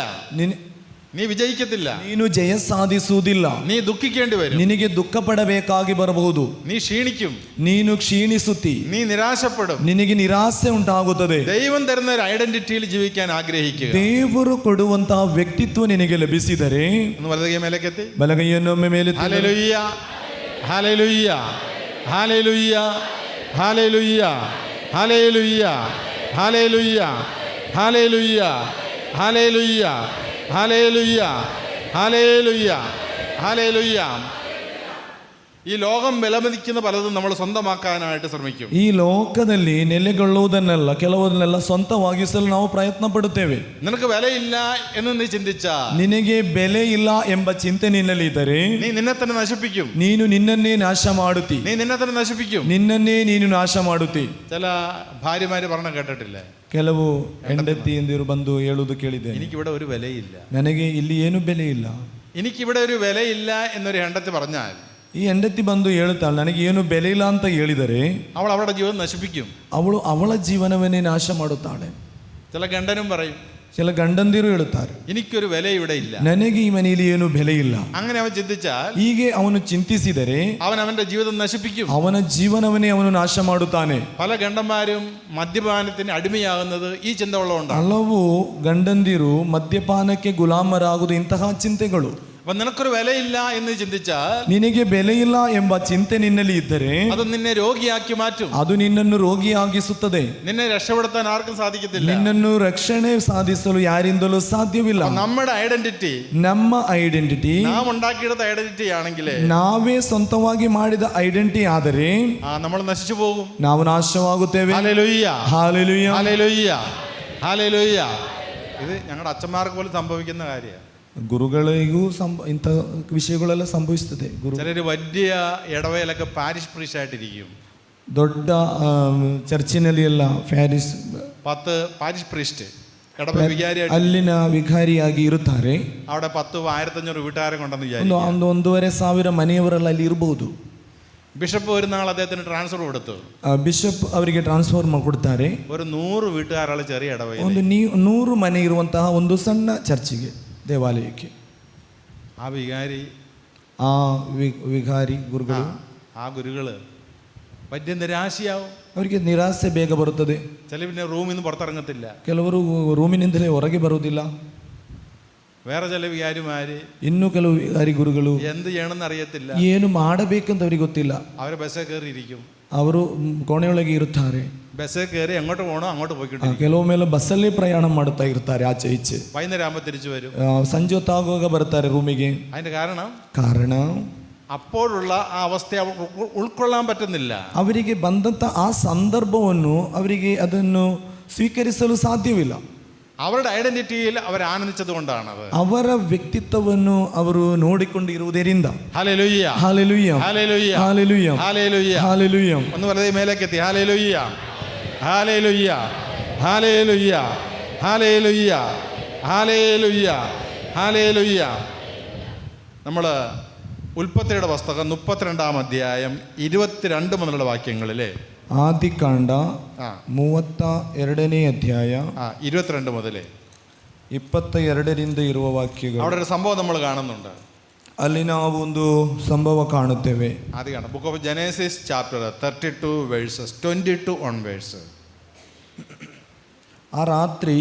നീ വിജയിക്കത്തില്ല. ನೀನು ಜಯ ಸಾಧಿಸುವುದಿಲ್ಲ. നീ ദുഃഖിക്കേണ്ടി വരും. ನಿನಗೆ ದುಃಖ ಪಡಬೇಕಾಗಿ ಬರಬಹುದು. നീ ക്ഷീണിക്കും, ನೀನು ಕ್ಷೀಣಿಸುತ್ತಿ, നീ നിരാശപ്പെടും. ನಿನಗೆ ನಿರಾಸೆ ಉಂಟಾಗುತ್ತದೆ. ദൈവം തരുന്ന ഒരു ഐഡന്റിറ്റിയിൽ ജീവിക്കാൻ ആഗ്രഹിക്കുക. ದೇವರು ಕೊಡುವಂತಹ ವ್ಯಕ್ತಿತ್ವ ನಿನಗೆ ಲಭಿಸಿದರೆ ഒന്ന് വലതുകൈ മേലേക്കെത്തി, ಬಲಗೈಯನ್ನೊಮ್ಮೆ ಮೇಲೆ hallelujah, hallelujah, hallelujah, hallelujah, hallelujah, hallelujah, hallelujah, hallelujah, hallelujah, hallelujah, hallelujah. ഈ ലോകം വിലമതിക്കുന്ന പലതും നമ്മൾ സ്വന്തമാക്കാനായിട്ട് ശ്രമിക്കും. ಈ ಲೋಕದಲ್ಲಿ ನೆಲೆಗೊಳ್ಳುವುದನ್ನೆಲ್ಲ ಕೆಲವನ್ನೆಲ್ಲ ಸ್ವಂತವಾಗಿಸಲು ನಾವು ಪ್ರಯತ್ನ ಪಡುತ್ತೇವೆ. നിനക്ക് വിലയില്ല എന്ന് നീ ചിന്തിച്ചാൽ, ನಿನಗೆ ಬೆಲೆ ಇಲ್ಲ ಎಂಬ ಚಿಂತೆ ನಿನ್ನಲ್ಲಿ ಇದ್ದರೆ നീ നിന്നെ തന്നെ നശിപ്പിക്കും. ನೀನು ನಿನ್ನನ್ನೇ ನಾಶ ಮಾಡುತ್ತಿ. നീ നിന്നെ തന്നെ നശിപ്പിക്കും. ನಿನ್ನನ್ನೇ ನೀನು ನಾಶ ಮಾಡುತ್ತಿ. ചില ഭാര്യമാര് പറഞ്ഞ കേട്ടിട്ടില്ലേ? ಕೆಲವು ಹೆಂಡತಿಯಂದಿರು ಬಂದು ಹೇಳುವುದು ಕೇಳಿದೆ, എനിക്കിവിടെ ഒരു വിലയില്ല. ನನಗೆ ಇಲ್ಲಿ ಏನು ಬೆಲೆ ಇಲ್ಲ. എനിക്കിവിടെ ഒരു വിലയില്ല എന്നൊരു ಹೆಂಡತಿ പറഞ്ഞാൽ, ಈ ಹೆಂಡತಿ ಬಂದು ಹೇಳುತ್ತಾಳೆ ನನಗೆ ಏನು ಬೆಲೆ ಇಲ್ಲ ಅಂತ ಹೇಳಿದರೆ അവൾ അവളുടെ ജീവിതം നശിപ്പിക്കും. ಅವಳು ಅವಳ ಜೀವನವನ್ನೇ ನಾಶ ಮಾಡುತ್ತಾಳೆ. ചില ഗണ്ടനും പറയും, ചില ಗಂಡಂದಿರು ಹೇಳುತ್ತಾರೆ എനിക്കൊരു വില ഇവിടെ ഇല്ല. ನನಗೆ ಈ ಮನೆಯಲ್ಲಿ ಏನು ಬೆಲೆ ಇಲ್ಲ. അങ്ങനെ അവൻ ചിന്തിച്ചാൽ ಹೀಗೆ ಅವನು ಚಿಂತಿಸಿದರೆ അവൻ അവന്റെ ജീവിതം നശിപ്പിക്കും. ಅವನ ಜೀವನವನ್ನೇ ಅವನು ನಾಶ ಮಾಡುತ್ತಾನೆ. പല ഗണ്ടന്മാരും മദ്യപാനത്തിന് അടിമയാകുന്നത് ഈ ചിന്ത ഉള്ളതുകൊണ്ടാണ്. ಹಲವು ಗಂಡಂದಿರು ಮದ್ಯಪಾನಕ್ಕೆ ಗುಲಾಮರಾಗುವುದು ಇಂತಹ ಚಿಂತೆಗಳು. അപ്പൊ നിനക്കൊരു വിലയില്ല എന്ന് ചിന്തിച്ചാൽ, ನಿನಗೆ ಬೆಲೆ ಇಲ್ಲ ಎಂಬ ಚಿಂತೆ ನಿನ್ನಲ್ಲಿ ಇದ್ದರೆ അത് നിന്നെ രോഗിയാക്കി മാറ്റും. ಅದು ನಿನ್ನನ್ನು ರೋಗಿಯಾಗಿಸುತ್ತದೆ. നിന്നെ രക്ഷപ്പെടുത്താൻ ആർക്കും സാധിക്കത്തില്ല. ನಿನ್ನನ್ನು ರಕ್ಷಣೆ ಸಾಧಿಸಲು ಯಾರಿಂದಲೂ ಸಾಧ್ಯವಿಲ್ಲ. നമ്മുടെ ഐഡന്റിറ്റി, ನಮ್ಮ ಐಡೆಂಟಿಟಿ, നാം ഉണ്ടാക്കിയെടുത്ത ഐഡന്റിറ്റി ആണെങ്കിൽ ನಾವೇ ಸ್ವಂತವಾಗಿ ಮಾಡಿದ ಐಡೆಂಟಿಟಿ ಆದರೆ നമ്മൾ നശിച്ചു പോകും. ನಾವು ನಾಶವಾಗುತ್ತೇವೆ. ഹല്ലേലൂയ, ಹಾಲೆಲೂಯ, ഹല്ലേലൂയ, ഹല്ലേലൂയ. ഇത് ഞങ്ങളുടെ അച്ഛന്മാർക്ക് പോലും സംഭവിക്കുന്ന കാര്യമാണ്. ಗುರುಗಳಿಗೂ ಇಂಥ ವಿಷಯಗಳೆಲ್ಲ ಸಂಭವಿಸ್ತದೆ. ചിലര് വലിയ ഇടവയിലൊക്കെ പാരിഷ് പ്രീസ്റ്റ് ആയിട്ടിരിക്കും. ದೊಡ್ಡ ಚರ್ಚಿನಲ್ಲಿ ಎಲ್ಲ ಪ್ಯಾರಿಸ್ 10 പാരിഷ് പ്രീസ്റ്റ് ഇടവ വികാരിയായിട്ട് ಅಲ್ಲಿನ ವಿಕಾರಿಯಾಗಿ ಇರುತ್ತಾರೆ. അവിടെ 10,000-1500 വീട്ടുകാരെ കൊണ്ടെന്ന് വിചാരിക്കും. ಒಂದು 1,500 ಮನೆಯವರೆಲ್ಲ ಅಲ್ಲಿ ಇರಬಹುದು. ബിഷപ്പ് ഒരു നാൾ അദ്ദേഹത്തിന് ട്രാൻസ്ഫർ കൊടുത്തു. ಬಿಷಪ್ ಅವರಿಗೆ ಟ್ರಾನ್ಸ್ಫರ್ ಕೊಡ್ತಾರೆ. ഒരു 100 വീട്ടുകാരുള്ള ചെറിയ ഇടവയിൽ ಒಂದು 100 ಮನೆ ಇರುವಂತಹ ಒಂದು ಸಣ್ಣ ಚರ್ಚಿಗೆ, ದೇವಾಲಯಕ್ಕೆ. ആ വികാരി, ಆ ವಿಕಾರಿ ಗುರುಗಳು, ആ ഗുരുകള് വലിയ നിരാശയാവും. ಅವರಿಗೆ ನಿರಾಸೆ ಬೇಗ ಬರುತ್ತದೆ. ചില പിന്നെ റൂമിൽ നിന്ന് പുറത്തിറങ്ങത്തില്ല. ಕೆಲವರು ರೂಮಿನಿಂದಲೇ ಹೊರಗೆ ಬರುವುದಿಲ್ಲ. വേറെ ചില വികാരിമാര്, ಇನ್ನು ಕೆಲವು ವಿಕಾರಿ ಗುರುಗಳು എന്ത് ചെയ്യണമെന്ന് അറിയത്തില്ല. ಏನು ಮಾಡಬೇಕಂತ ಅವರಿಗೆ ಗೊತ್ತಿಲ್ಲ. അവര് ബസ്സേ കയറിയിരിക്കും. ಅವರು ಕೋಣೆಯೊಳಗೆ ಇರುತ್ತಾರೆ. ബസ്സിൽ കയറി എങ്ങോട്ട് പോകണോ അങ്ങോട്ട് പോയിക്കൊണ്ടിരിക്കും. ಕೆಲವೊಮ್ಮೆಲ್ಲ ಬಸ್ಸಲ್ಲಿ ಪ್ರಯಾಣ ಮಾಡ್ತಾ ಇರ್ತಾರೆ ಆಚೆ ಈಚೆ. വൈകുന്നേരം ആകുമ്പോൾ തിരിച്ചു വരും. ಸಂಜೆ ಹೊತ್ತಾಗುವಾಗ ಬರ್ತಾರೆ ರೂಮಿಗೆ. അതിന്റെ ಕಾರಣ അപ്പോഴുള്ള ആ അവസ്ഥയെ ഉൾക്കൊള്ളാൻ പറ്റുന്നില്ല. ಅವರಿಗೆ ಬಂದಂತ ಆ ಸಂದರ್ಭವನ್ನು ಅವರಿಗೆ ಅದನ್ನು ಸ್ವೀಕರಿಸಲು ಸಾಧ್ಯವಿಲ್ಲ. അവരുടെ ഐഡന്റിറ്റിയിൽ അവർ ആനന്ദിച്ചത് കൊണ്ടാണ്. ಅವರ ವ್ಯಕ್ತಿತ್ವವನ್ನು ಅವರು ನೋಡಿಕೊಂಡಿರುವುದರಿಂದ. ഹല്ലേലൂയ hallelujah hallelujah hallelujah hallelujah hallelujah. ഒന്ന് വെറുതെ മേലേക്ക് എത്തി. ഹല്ലേലൂയ ഹല്ലേലൂയ ഹല്ലേലൂയ ഹല്ലേലൂയ ഹല്ലേലൂയ ഹല്ലേലൂയ. നമ്മൾ ഉൽപ്പത്തിയുടെ പുസ്തകം 32-ാം അധ്യായം 22 മുതലുള്ള വാക്യങ്ങളിലെ ಆದಿಕಾಂಡ 32ನೇ ಅಧ್ಯಾಯ 22 മുതലേ 22ರಿಂದ ಇರುವ ವಾಕ್ಯಗಳು. അവിടെ ഒരു സംഭവം നമ്മൾ കാണുന്നുണ്ട്. ಅಲ್ಲಿ ನಾವು ಒಂದು ಸಂಭವ ಕಾಣುತ್ತೇವೆ. ആദ്യം book of Genesis chapter 32 versus 22 onwards. ಆ ರಾತ್ರಿ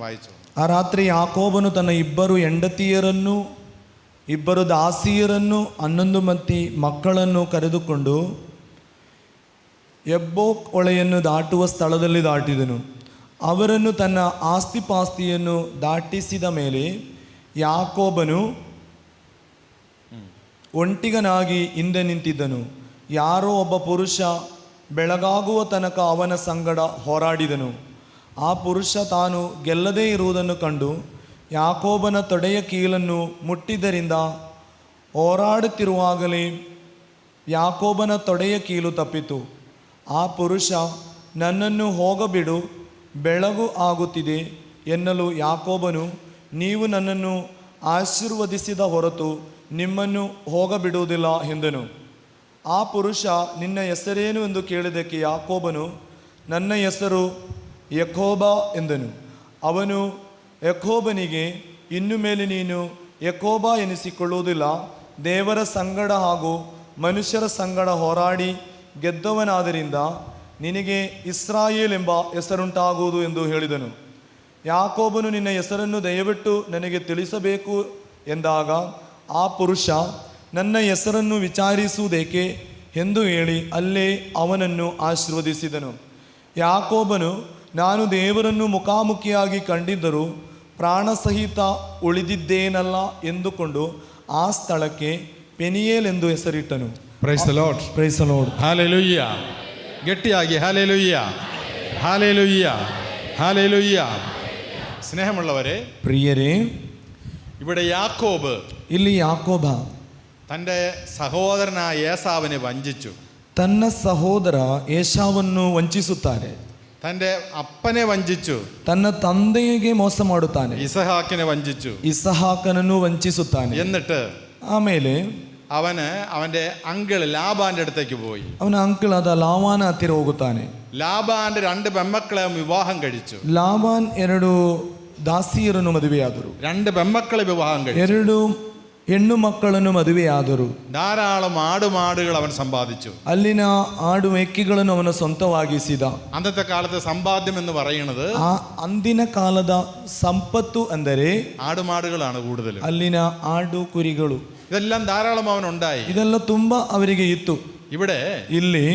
വായിച്ചു. ಆ ರಾತ್ರಿ ಯಾಕೋಬನು ತನ್ನ ಇಬ್ಬರು ಹೆಂಡತಿಯರನ್ನು, ಇಬ್ಬರು ದಾಸಿಯರನ್ನು, 11 ಮಂದಿ ಮಕ್ಕಳನ್ನು ಕರೆದುಕೊಂಡು ಎಬ್ಬೋಕ್ ಹೊಳೆಯನ್ನು ದಾಟುವ ಸ್ಥಳದಲ್ಲಿ ದಾಟಿದನು. ಅವರನ್ನು ತನ್ನ ಆಸ್ತಿಪಾಸ್ತಿಯನ್ನು ದಾಟಿಸಿದ ಮೇಲೆ ಯಾಕೋಬನು ಒಂಟಿಗನಾಗಿ ಹಿಂದೆ ನಿಂತಿದ್ದನು. ಯಾರೋ ಒಬ್ಬ ಪುರುಷ ಬೆಳಗಾಗುವ ತನಕ ಅವನ ಸಂಗಡ ಹೋರಾಡಿದನು. ಆ ಪುರುಷ ತಾನು ಗೆಲ್ಲದೇ ಇರುವುದನ್ನು ಕಂಡು ಯಾಕೋಬನ ತೊಡೆಯ ಕೀಲನ್ನು ಮುಟ್ಟಿದ್ದರಿಂದ ಹೋರಾಡುತ್ತಿರುವಾಗಲೇ ಯಾಕೋಬನ ತೊಡೆಯ ಕೀಲು ತಪ್ಪಿತು. ಆ ಪುರುಷ ನನ್ನನ್ನು ಹೋಗಬಿಡು, ಬೆಳಗು ಆಗುತ್ತಿದೆ ಎನ್ನಲು ಯಾಕೋಬನು, ನೀವು ನನ್ನನ್ನು ಆಶೀರ್ವದಿಸಿದ ಹೊರತು ನಿಮ್ಮನ್ನು ಹೋಗಬಿಡುವುದಿಲ್ಲ ಎಂದನು. ಆ ಪುರುಷ, ನಿನ್ನ ಹೆಸರೇನು ಎಂದು ಕೇಳಿದ್ದಕ್ಕೆ ಯಾಕೋಬನು, ನನ್ನ ಹೆಸರು ಯಾಕೋಬ ಎಂದನು. ಅವನು ಯಾಕೋಬನಿಗೆ, ಇನ್ನು ಮೇಲೆ ನೀನು ಯಾಕೋಬ ಎನಿಸಿಕೊಳ್ಳುವುದಿಲ್ಲ, ದೇವರ ಸಂಗಡ ಹಾಗೂ ಮನುಷ್ಯರ ಸಂಗಡ ಹೋರಾಡಿ ಗೆದ್ದವನಾದ್ದರಿಂದ ನಿನಗೆ ಇಸ್ರಾಯೇಲ್ ಎಂಬ ಹೆಸರುಂಟಾಗುವುದು ಎಂದು ಹೇಳಿದನು. ಯಾಕೋಬನು, ನಿನ್ನ ಹೆಸರನ್ನು ದಯವಿಟ್ಟು ನನಗೆ ತಿಳಿಸಬೇಕು ಎಂದಾಗ ಆ ಪುರುಷ, ನನ್ನ ಹೆಸರನ್ನು ವಿಚಾರಿಸುವುದೇಕೆ ಎಂದು ಹೇಳಿ ಅಲ್ಲೇ ಅವನನ್ನು ಆಶೀರ್ವದಿಸಿದನು. ಯಾಕೋಬನು, ನಾನು ದೇವರನ್ನು ಮುಖಾಮುಖಿಯಾಗಿ ಕಂಡಿದ್ದರೂ ಪ್ರಾಣಸಹಿತ ಉಳಿದಿದ್ದೇನಲ್ಲ ಎಂದುಕೊಂಡು ಆ ಸ್ಥಳಕ್ಕೆ ಪೆನಿಯೇಲ್ ಎಂದು ಹೆಸರಿಟ್ಟನು. Praise the Lord. Praise the Lord. ഹല്ലേലൂയ. ഗട്ടിയാಗಿ ഹല്ലേലൂയ ഹല്ലേലൂയ ഹല്ലേലൂയ. സ്നേഹമുള്ളവരെ, ಪ್ರಿಯರೇ, ഇവിടെ യാക്കോബ് ಇಲ್ಲಿ ಯಾಕೋಬ തൻ്റെ സഹോദരനായ ഏസാവിനെ വഞ്ചിച്ചു. ತನ್ನ ಸಹೋದರ ಏಸಾವನ್ನು ವಂಚಿಸುತ್ತಾರೆ. തൻ്റെ അപ്പനെ വഞ്ചിച്ചു. ತನ್ನ ತಂದೆಗೆ ಮೋಸ ಮಾಡುತ್ತಾನೆ. ഇസഹാക്കിനെ വഞ്ചിച്ചു. ಇಸಹಾಕನನ್ನು ವಂಚಿಸುತ್ತಾನೆ. എന്നിട്ട് ಆಮೇಲೆ അവന് അവൻ്റെ അങ്കിൾ ലാബാന്റെ അടുത്തേക്ക് പോയി. ಅವನ ಅಂಕಲ್ ಆದ ಲಾವಾನ ಹತ್ತಿರ ಹೋಗುತ್ತಾನೆ. ലാബാന്റെ 2 പെമ്മക്കളെ വിവാഹം കഴിച്ചു. ಲಾಬಾನ್ 2 ದಾಸಿಯರನ್ನು ಮದುವೆಯಾದರು. 2 പെമ്മക്കളെ വിവാഹം കഴിച്ചു. 2 ಹೆಣ್ಣು ಮಕ್ಕಳನ್ನು ಮದುವೆಯಾದರು. ധാരാളം ആടുമാടുകൾ അവൻ സമ്പാദിച്ചു. ಅಲ್ಲಿನ ಆಡು ಮೇಕೆಗಳನ್ನು ಅವನ ಸ್ವಂತವಾಗಿಸಿದ. അന്നത്തെ കാലത്തെ സമ്പാദ്യം എന്ന് പറയുന്നത്, ಆ ಅಂದಿನ ಕಾಲದ ಸಂಪತ್ತು ಅಂದರೆ ആടുമാടുകളാണ് കൂടുതൽ. ಅಲ್ಲಿನ ಆಡು ಕುರಿಗಳು, ഇതെല്ലാം ധാരാളം അവനുണ്ടായി. ಇದೆಲ್ಲ ತುಂಬಾ ಅವರಿಗೆ ಇತ್ತು. ഇവിടെ ಇಲ್ಲಿ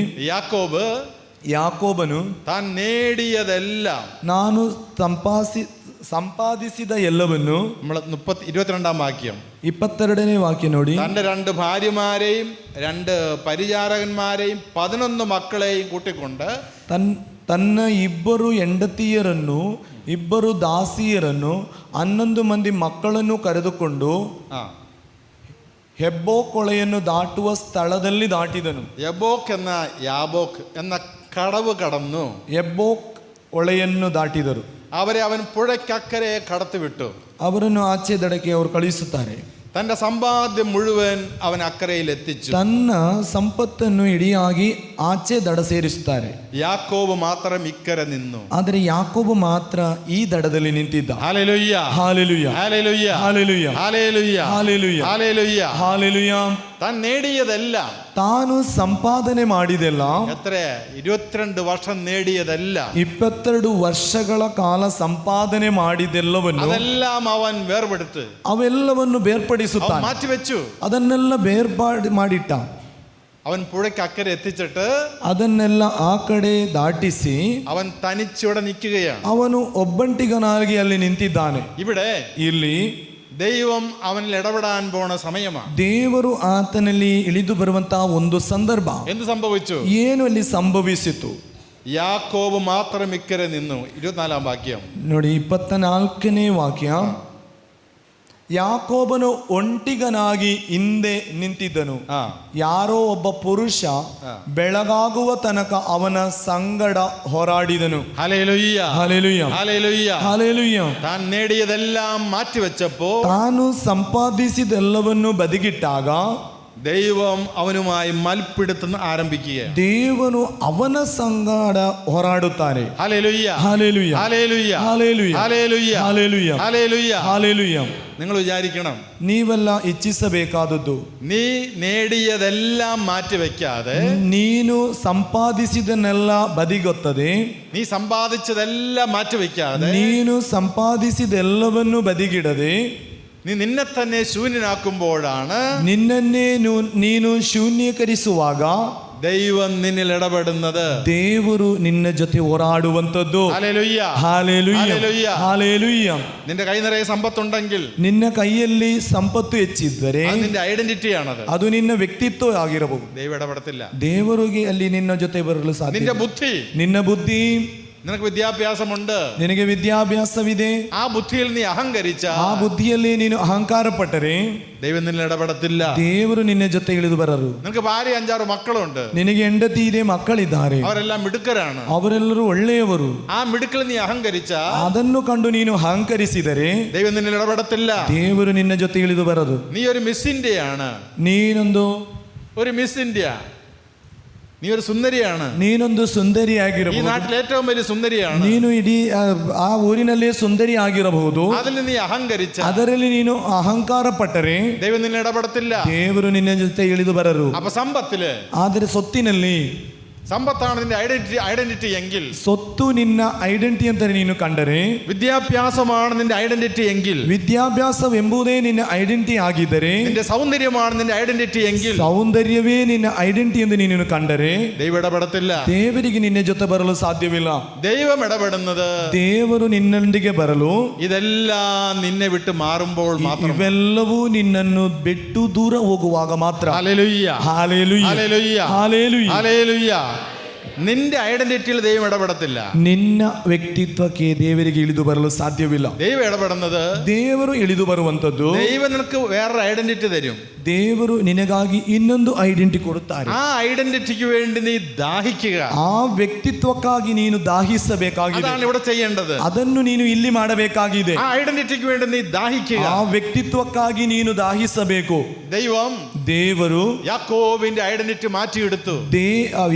യാക്കോബನು താൻ നേടിയതെല്ലാം, ನಾನು ಸಂಪಾದಿಸಿದ ಎಲ್ಲವನ್ನು, നമ്മൾ 22-ാം വാക്യം 22ನೇ ವಾಕ್ಯ ನೋಡಿ, തന്റെ 2 ഭാര്യമാരെയും 2 പരിചാരകന്മാരെയും 11 മക്കളെയും കൂട്ടിക്കൊണ്ട് ತನ್ನ 2 ಹೆಂಡತಿಯರನ್ನು 2 ದಾಸಿಯರನ್ನು 11 ಮಂದಿ ಮಕ್ಕಳನ್ನು ಕರೆದುಕೊಂಡು ಹೆಬ್ಬೋಕ್ ಹೊಳೆಯನ್ನು ದಾಟುವ ಸ್ಥಳದಲ್ಲಿ ದಾಟಿದನು. യബ്ബോക്ക് എന്ന യാബോക്ക് എന്ന കടവ് കടന്നു. ಹೆಬ್ಬೋಕ್ ಹೊಳೆಯನ್ನು ದಾಟಿದರು. അവരെ അവൻ പുഴയ്ക്കക്കരെ കടത്തിവിട്ടു. ಅವರನ್ನು ಆಚೆ ದಡಕ್ಕೆ ಅವರು ಕಳುಹಿಸುತ್ತಾರೆ. തന്റെ സമ്പാദ്യം മുഴുവൻ അവൻ അക്കരയിൽ എത്തിച്ചു. ತನ್ನ ಸಂಪತ್ತನ್ನು ಇಡಿಯಾಗಿ ಆಚೆ ದಡ ಸೇರಿಸುತ್ತಾರೆ. യാക്കോബ് മാത്രം ഇക്കരെ നിന്നു. ಆದರೆ ಯಾಕೋಬ ಮಾತ್ರ ಈ ದಡದಲ್ಲಿ ನಿಂತಿದ್ದ. Hallelujah hallelujah hallelujah hallelujah hallelujah hallelujah hallelujah ഹല്ലേലൂയ. താൻ നേടിയതെല്ലാം, ತಾನು ಸಂಪಾದನೆ ಮಾಡಿದೆಲ್ಲ, എത്ര 22 വർഷം നേടിയതെല്ലാം, 22 ವರ್ಷಗಳ ಕಾಲ ಸಂಪಾದನೆ ಮಾಡಿದೆಲ್ಲವನ್ನು, അതെല്ലാം അവൻ വേർപെടുത്ത്, ಅವೆಲ್ಲವನ್ನು ಬೇರ್ಪಡಿಸುತ್ತಾನೆ, മാറ്റിവെച്ചു. ಅದನ್ನೆಲ್ಲ ಬೇರ್ಪಾಡು ಮಾಡಿಟ್ಟ. അവൻ പുഴയ്ക്കക്കരെ എത്തിച്ചിട്ട് ಅದನ್ನೆಲ್ಲ ಆ ಕಡೆ ದಾಟಿಸಿ അവൻ തനിച്ചിവിടെ നിൽക്കുകയാണ്. ಅವನು ಒಬ್ಬಂಟಿಗನಾಗಿ ಅಲ್ಲಿ ನಿಂತಿದ್ದಾನೆ. ഇവിടെ ಇಲ್ಲಿ ദൈവം അവനിൽ ഇടപെടാൻ പോണ സമയമാണ്. ದೇವರು ಆತನಲ್ಲಿ ಇಳಿದು ಬರುವಂತಹ ಒಂದು ಸಂದರ್ಭ. എന്ത് സംഭവിച്ചു? ಏನು ಅಲ್ಲಿ ಸಂಭವಿಸಿತು? യാക്കോബ് മാത്രം ഇക്കരെ നിന്നു. 24 വാക്യം ನೋಡಿ, 24ನೇ ವಾಕ್ಯ. ಯಾಕೋಬನು ಒಂಟಿಗನಾಗಿ ಹಿಂದೆ ನಿಂತಿದ್ದನು. ಯಾರೋ ಒಬ್ಬ ಪುರುಷ ಬೆಳಗಾಗುವ ತನಕ ಅವನ ಸಂಗಡ ಹೋರಾಡಿದನು. ഹല്ലേലൂയ, ഹല്ലേലൂയ, ഹല്ലേലൂയ, ഹല്ലേലൂയ. താൻ നേടിയതെല്ലാം മാറ്റിവെച്ചപ്പോ, ತಾನು ಸಂಪಾದಿಸಿದೆಲ್ಲವನ್ನು ಬದಿಗಿಟ್ಟಾಗ ദൈവം അവനുമായി മൽപ്പിടുത്തം ആരംഭിക്കുകയാണ്. ದೇವನು ಅವನ ಸಂಗಡ ಹೋರಾಡುತ್ತಾರೆ. ഹല്ലേലൂയ, hallelujah, hallelujah, hallelujah, hallelujah, hallelujah, hallelujah. ഹല്ലേലൂയ. നിങ്ങൾ വിചാരിക്കണം, ನೀವೆಲ್ಲ ಇಚ್ಛಿಸಬೇಕಾದದ್ದು, നീ നേടിയതെല്ലാം മാറ്റിവെക്കാതെ, ನೀನು ಸಂಪಾದಿಸಿದನ್ನೆಲ್ಲ ಬದಿಗೊತ್ತದೆ, നീ സമ്പാദിച്ചതെല്ലാം മാറ്റിവെക്കാതെ, ನೀನು ಸಂಪಾದಿಸಿದೆಲ್ಲವನ್ನು ಬದಿಗಿಡದೆ, നീ നിന്നെ തന്നെ ശൂന്യനാക്കുമ്പോഴാണ് ನಿನ್ನನ್ನೇ ನೀನು ಶೂನ್ಯೀಕರಿಸುವಾಗ ദൈവം നിന്നിൽ ഇടപെടുന്നത്. ದೇವರು ನಿನ್ನ ಜೊತೆ ಹೋರಾಡುವಂತದ್ದು. ഹല്ലേലൂയ, ഹല്ലേലൂയ, ഹല്ലേലൂയ. ഹല്ലേലൂയ. നിന്റെ കൈ നിറയെ സമ്പത്തുണ്ടെങ്കിൽ, ನಿನ್ನ ಕೈಯಲ್ಲಿ ಸಂಪತ್ತು ಹೆಚ್ಚಿದ್ದರೆ അത് നിന്റെ ഐഡന്റിറ്റിയാണത്. ಅದು ನಿನ್ನ ವ್ಯಕ್ತಿತ್ವ ಆಗಿರಬಹುದು. ദൈവം ഇടപെടത്തില്ല. ದೇವರಿಗೆ ಅಲ್ಲಿ ನಿನ್ನ ಜೊತೆ ಬರಲು ಸಾಧ್ಯ. നിന്റെ ബുദ്ധി, ನಿನ್ನ ಬುದ್ಧಿ, നിനക്ക് വിദ്യാഭ്യാസമുണ്ട്, ನಿನಗೆ ವಿದ್ಯಾಭ್ಯಾಸವಿದೆ, ആ ബുദ്ധിയിൽ നീ അഹങ്കരിച്ച, ಆ ಬುದ್ಧಿಯಲ್ಲಿ ನೀನು ಅಹಂಕಾರ ಪಟ್ಟರೆ ദൈവം നിന്നിൽ ഇടപെടത്തില്ല. ದೇವರು ನಿನ್ನ ಜೊತೆ ಇಳಿದು ಬರರು. നിനക്ക് ഭാര്യ 5-6 മക്കളുണ്ട്, ನಿನಗೆ ಹೆಂಡತಿ ಇದೆ, ಮಕ್ಕಳಿದ್ದಾರೆ, അവരെല്ലാം മിടുക്കരാണ്, ಅವರೆಲ್ಲರೂ ಒಳ್ಳೆಯವರು. ആ മിടുക്കൽ നീ അഹങ്കരിച്ച, ಅದನ್ನು ಕಂಡು ನೀನು ಅಹಂಕರಿಸಿದರೆ ദൈവം നിന്നിൽ ഇടപെടത്തില്ല. ದೇವರು ನಿನ್ನ ജೊತೆ ಇಳಿದು ಬರರು. നീ ഒരു മിസ് ഇന്ത്യയാണ്, ನೀನೊಂದು ഒരു മിസ് ഇന്ത്യ, നീ ഒരു സുന്ദരിയാണ്, ನೀನೊಂದು ಸುಂದರಿ ഈ ಆಗಿರಬಹುದು, നാട്ടിൽ ഏറ്റവും വലിയ സുന്ദരിയാണ്. ನೀನು ಇಡೀ ಆ ಊರಿನಲ್ಲೇ ಸುಂದರಿ ಆಗಿರಬಹುದು. അതിൽ നീ അഹങ്കരിച്ച, ಅದರಲ್ಲಿ ನೀನು ಅಹಂಕಾರ ಪಟ್ಟರೆ ദൈവം നിന്നെ ഇടപെടത്തില്ല. ದೇವರು ನಿನ್ನ ಜೊತೆ ಇಳಿದು ಬರರು. അപ്പൊ സമ്പത്തില്, ಆದರೆ ಸೊತ್ತಿನಲ್ಲಿ, സമ്പത്താണ് നിന്റെ ഐഡന്റിറ്റി എങ്കിൽ, ಸೊತ್ತು ನಿನ್ನ ಐಡೆಂಟಿ ಅಂತ ನೀನು ಕಂಡರೆ, വിദ്യാഭ്യാസമാണ് നിന്റെ ഐഡന്റിറ്റി എങ്കിൽ, ವಿದ್ಯಾಭ್ಯಾಸವೆಂಬುದೇ ನಿನ್ನ ಐಡೆಂಟಿ ಆಗಿದ್ದರೆ, നിന്റെ സൗന്ദര്യമാണ് നിന്റെ ഐഡന്റിറ്റി എങ്കിൽ, ಸೌಂದರ್ಯವೇ ನಿನ್ನ ಐಡೆಂಟಿ ಎಂದು ನೀನು ಕಂಡರೆ ദൈവം ഇടപെടത്തില്ല. ದೇವರಿಗೆ ನಿನ್ನ ಜೊತೆ ಬರಲು ಸಾಧ್ಯವಿಲ್ಲ. ദൈവം ഇടപെടുന്നത് ದೇವರು ನಿನ್ನೊಂದಿಗೆ ಬರಲು ഇതെല്ലാം നിന്നെ വിട്ട് മാറുമ്പോൾ മാത്രം. ಇವೆಲ್ಲವೂ ನಿನ್ನನ್ನು ಬಿಟ್ಟು ದೂರ ಹೋಗುವಾಗ ಮಾತ್ರ. Hallelujah, hallelujah, hallelujah, hallelujah. ഹല്ലേലൂയ. നിന്റെ ഐഡന്റിറ്റിയിൽ ദൈവം ഇടപെടത്തില്ല. ನಿನ್ನ ವ್ಯಕ್ತಿತ್ವಕ್ಕೆ ದೇವರಿಗೆ ಇಳಿದು ಬರಲು ಸಾಧ್ಯವಿಲ್ಲ. ദൈവം ഇടപെടുന്നത്, ದೇವರು ಇಳಿದು ಬರುವಂತದ್ದು, ദൈവം നിനക്ക് വേറൊരു ഐഡന്റിറ്റി തരും. ದೇವರು ನಿನಗಾಗಿ ಇನ್ನೊಂದು ಐಡೆಂಟಿ ಕೊಡುತ್ತಾರೆ. ആ ഐഡന്റിറ്റിക്ക് വേണ്ടി നീ ദാഹിക്കുക. ಆ ವ್ಯಕ್ತಿತ್ವಕ್ಕಾಗಿ ನೀನು ದಾಹಿಸಬೇಕಾಗಿದೆ. അതാണ് ഇവിടെ ചെയ്യേണ്ടത്. ಅದನ್ನು ನೀನು ಇಲ್ಲಿ ಮಾಡಬೇಕಾಗಿದೆ. ആ ഐഡന്റിറ്റിക്ക് വേണ്ടി നീ ദാഹിക്കുക. ಆ ವ್ಯಕ್ತಿತ್ವಕ್ಕಾಗಿ ನೀನು ದಾಹಿಸಬೇಕು. ദൈവം ದೇವರು യാക്കോബിന്റെ ഐഡന്റിറ്റി മാറ്റിയെടുത്തു.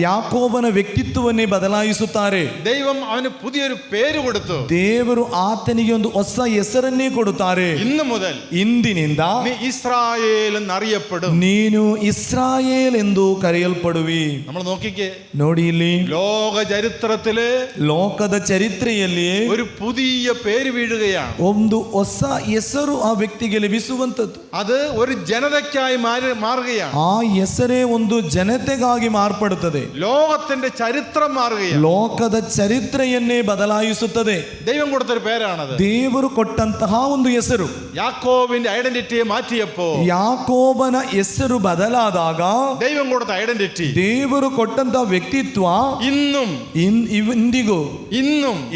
ಯಾಕೋಬನ ವ್ಯಕ್ತಿತ್ವವನ್ನೇ ಬದಲಾಯಿಸುತ್ತಾರೆ. ദൈവം അവന് പുതിയൊരു പേര് കൊടുത്തു. ದೇವರು ಆತನಿಗೆ ಒಂದು ಹೊಸ ಹೆಸರನ್ನೇ ಕೊಡುತ್ತಾರೆ. ഇന്നു മുതൽ ಇಂದಿನಿಂದ നീ ഇസ്രായേൽ എന്നറിയപ്പെടും. ನೀನು ಇಸ್ರಾಯೇಲ್ ಎಂದು ಕರೆಯಲ್ಪಡುವಿ. നമ്മൾ നോക്കിക്കേ, ನೋಡಿ ಇಲ್ಲಿ ലോക ചരിത്രത്തില് ಲೋಕದ ಚರಿತ್ರೆಯಲ್ಲಿ ഒരു പുതിയ പേര് വീഴുകയാണ്. ಒಂದು ಹೊಸ ಹೆಸರು ಆ ವ್ಯಕ್ತಿಗೆ ಲಭಿಸುವಂತದ್ದು. അത് ഒരു ജനതയ്ക്കായി മാറുകയാണ്. ಆ ಹೆಸರೇ ಒಂದು ಜನತೆಗಾಗಿ ಮಾರ್ಪಡುತ್ತದೆ. ലോകത്തിന്റെ ചരിത്രം മാറുകയാണ്. ಲೋಕದ ಚರಿತ್ರೆಯನ್ನೇ ಬದಲಾಯಿಸುತ್ತದೆ. ദൈവം കൊടുത്തൊരു പേരാണത്. ದೇವರು ಕೊಟ್ಟಂತಹ ಒಂದು ಹೆಸರು. യാക്കോബിന്റെ ഐഡന്റിറ്റിയെ മാറ്റിയപ്പോ, ಯಾಕೋಬನ ಹೆಸರು ಬದಲಾದಾಗ ദൈവം കൊടുത്ത ഐഡന്റിറ്റി ದೇವರು ಕೊಟ್ಟಂತ ವ್ಯಕ್ತಿತ್ವ ഇന്നും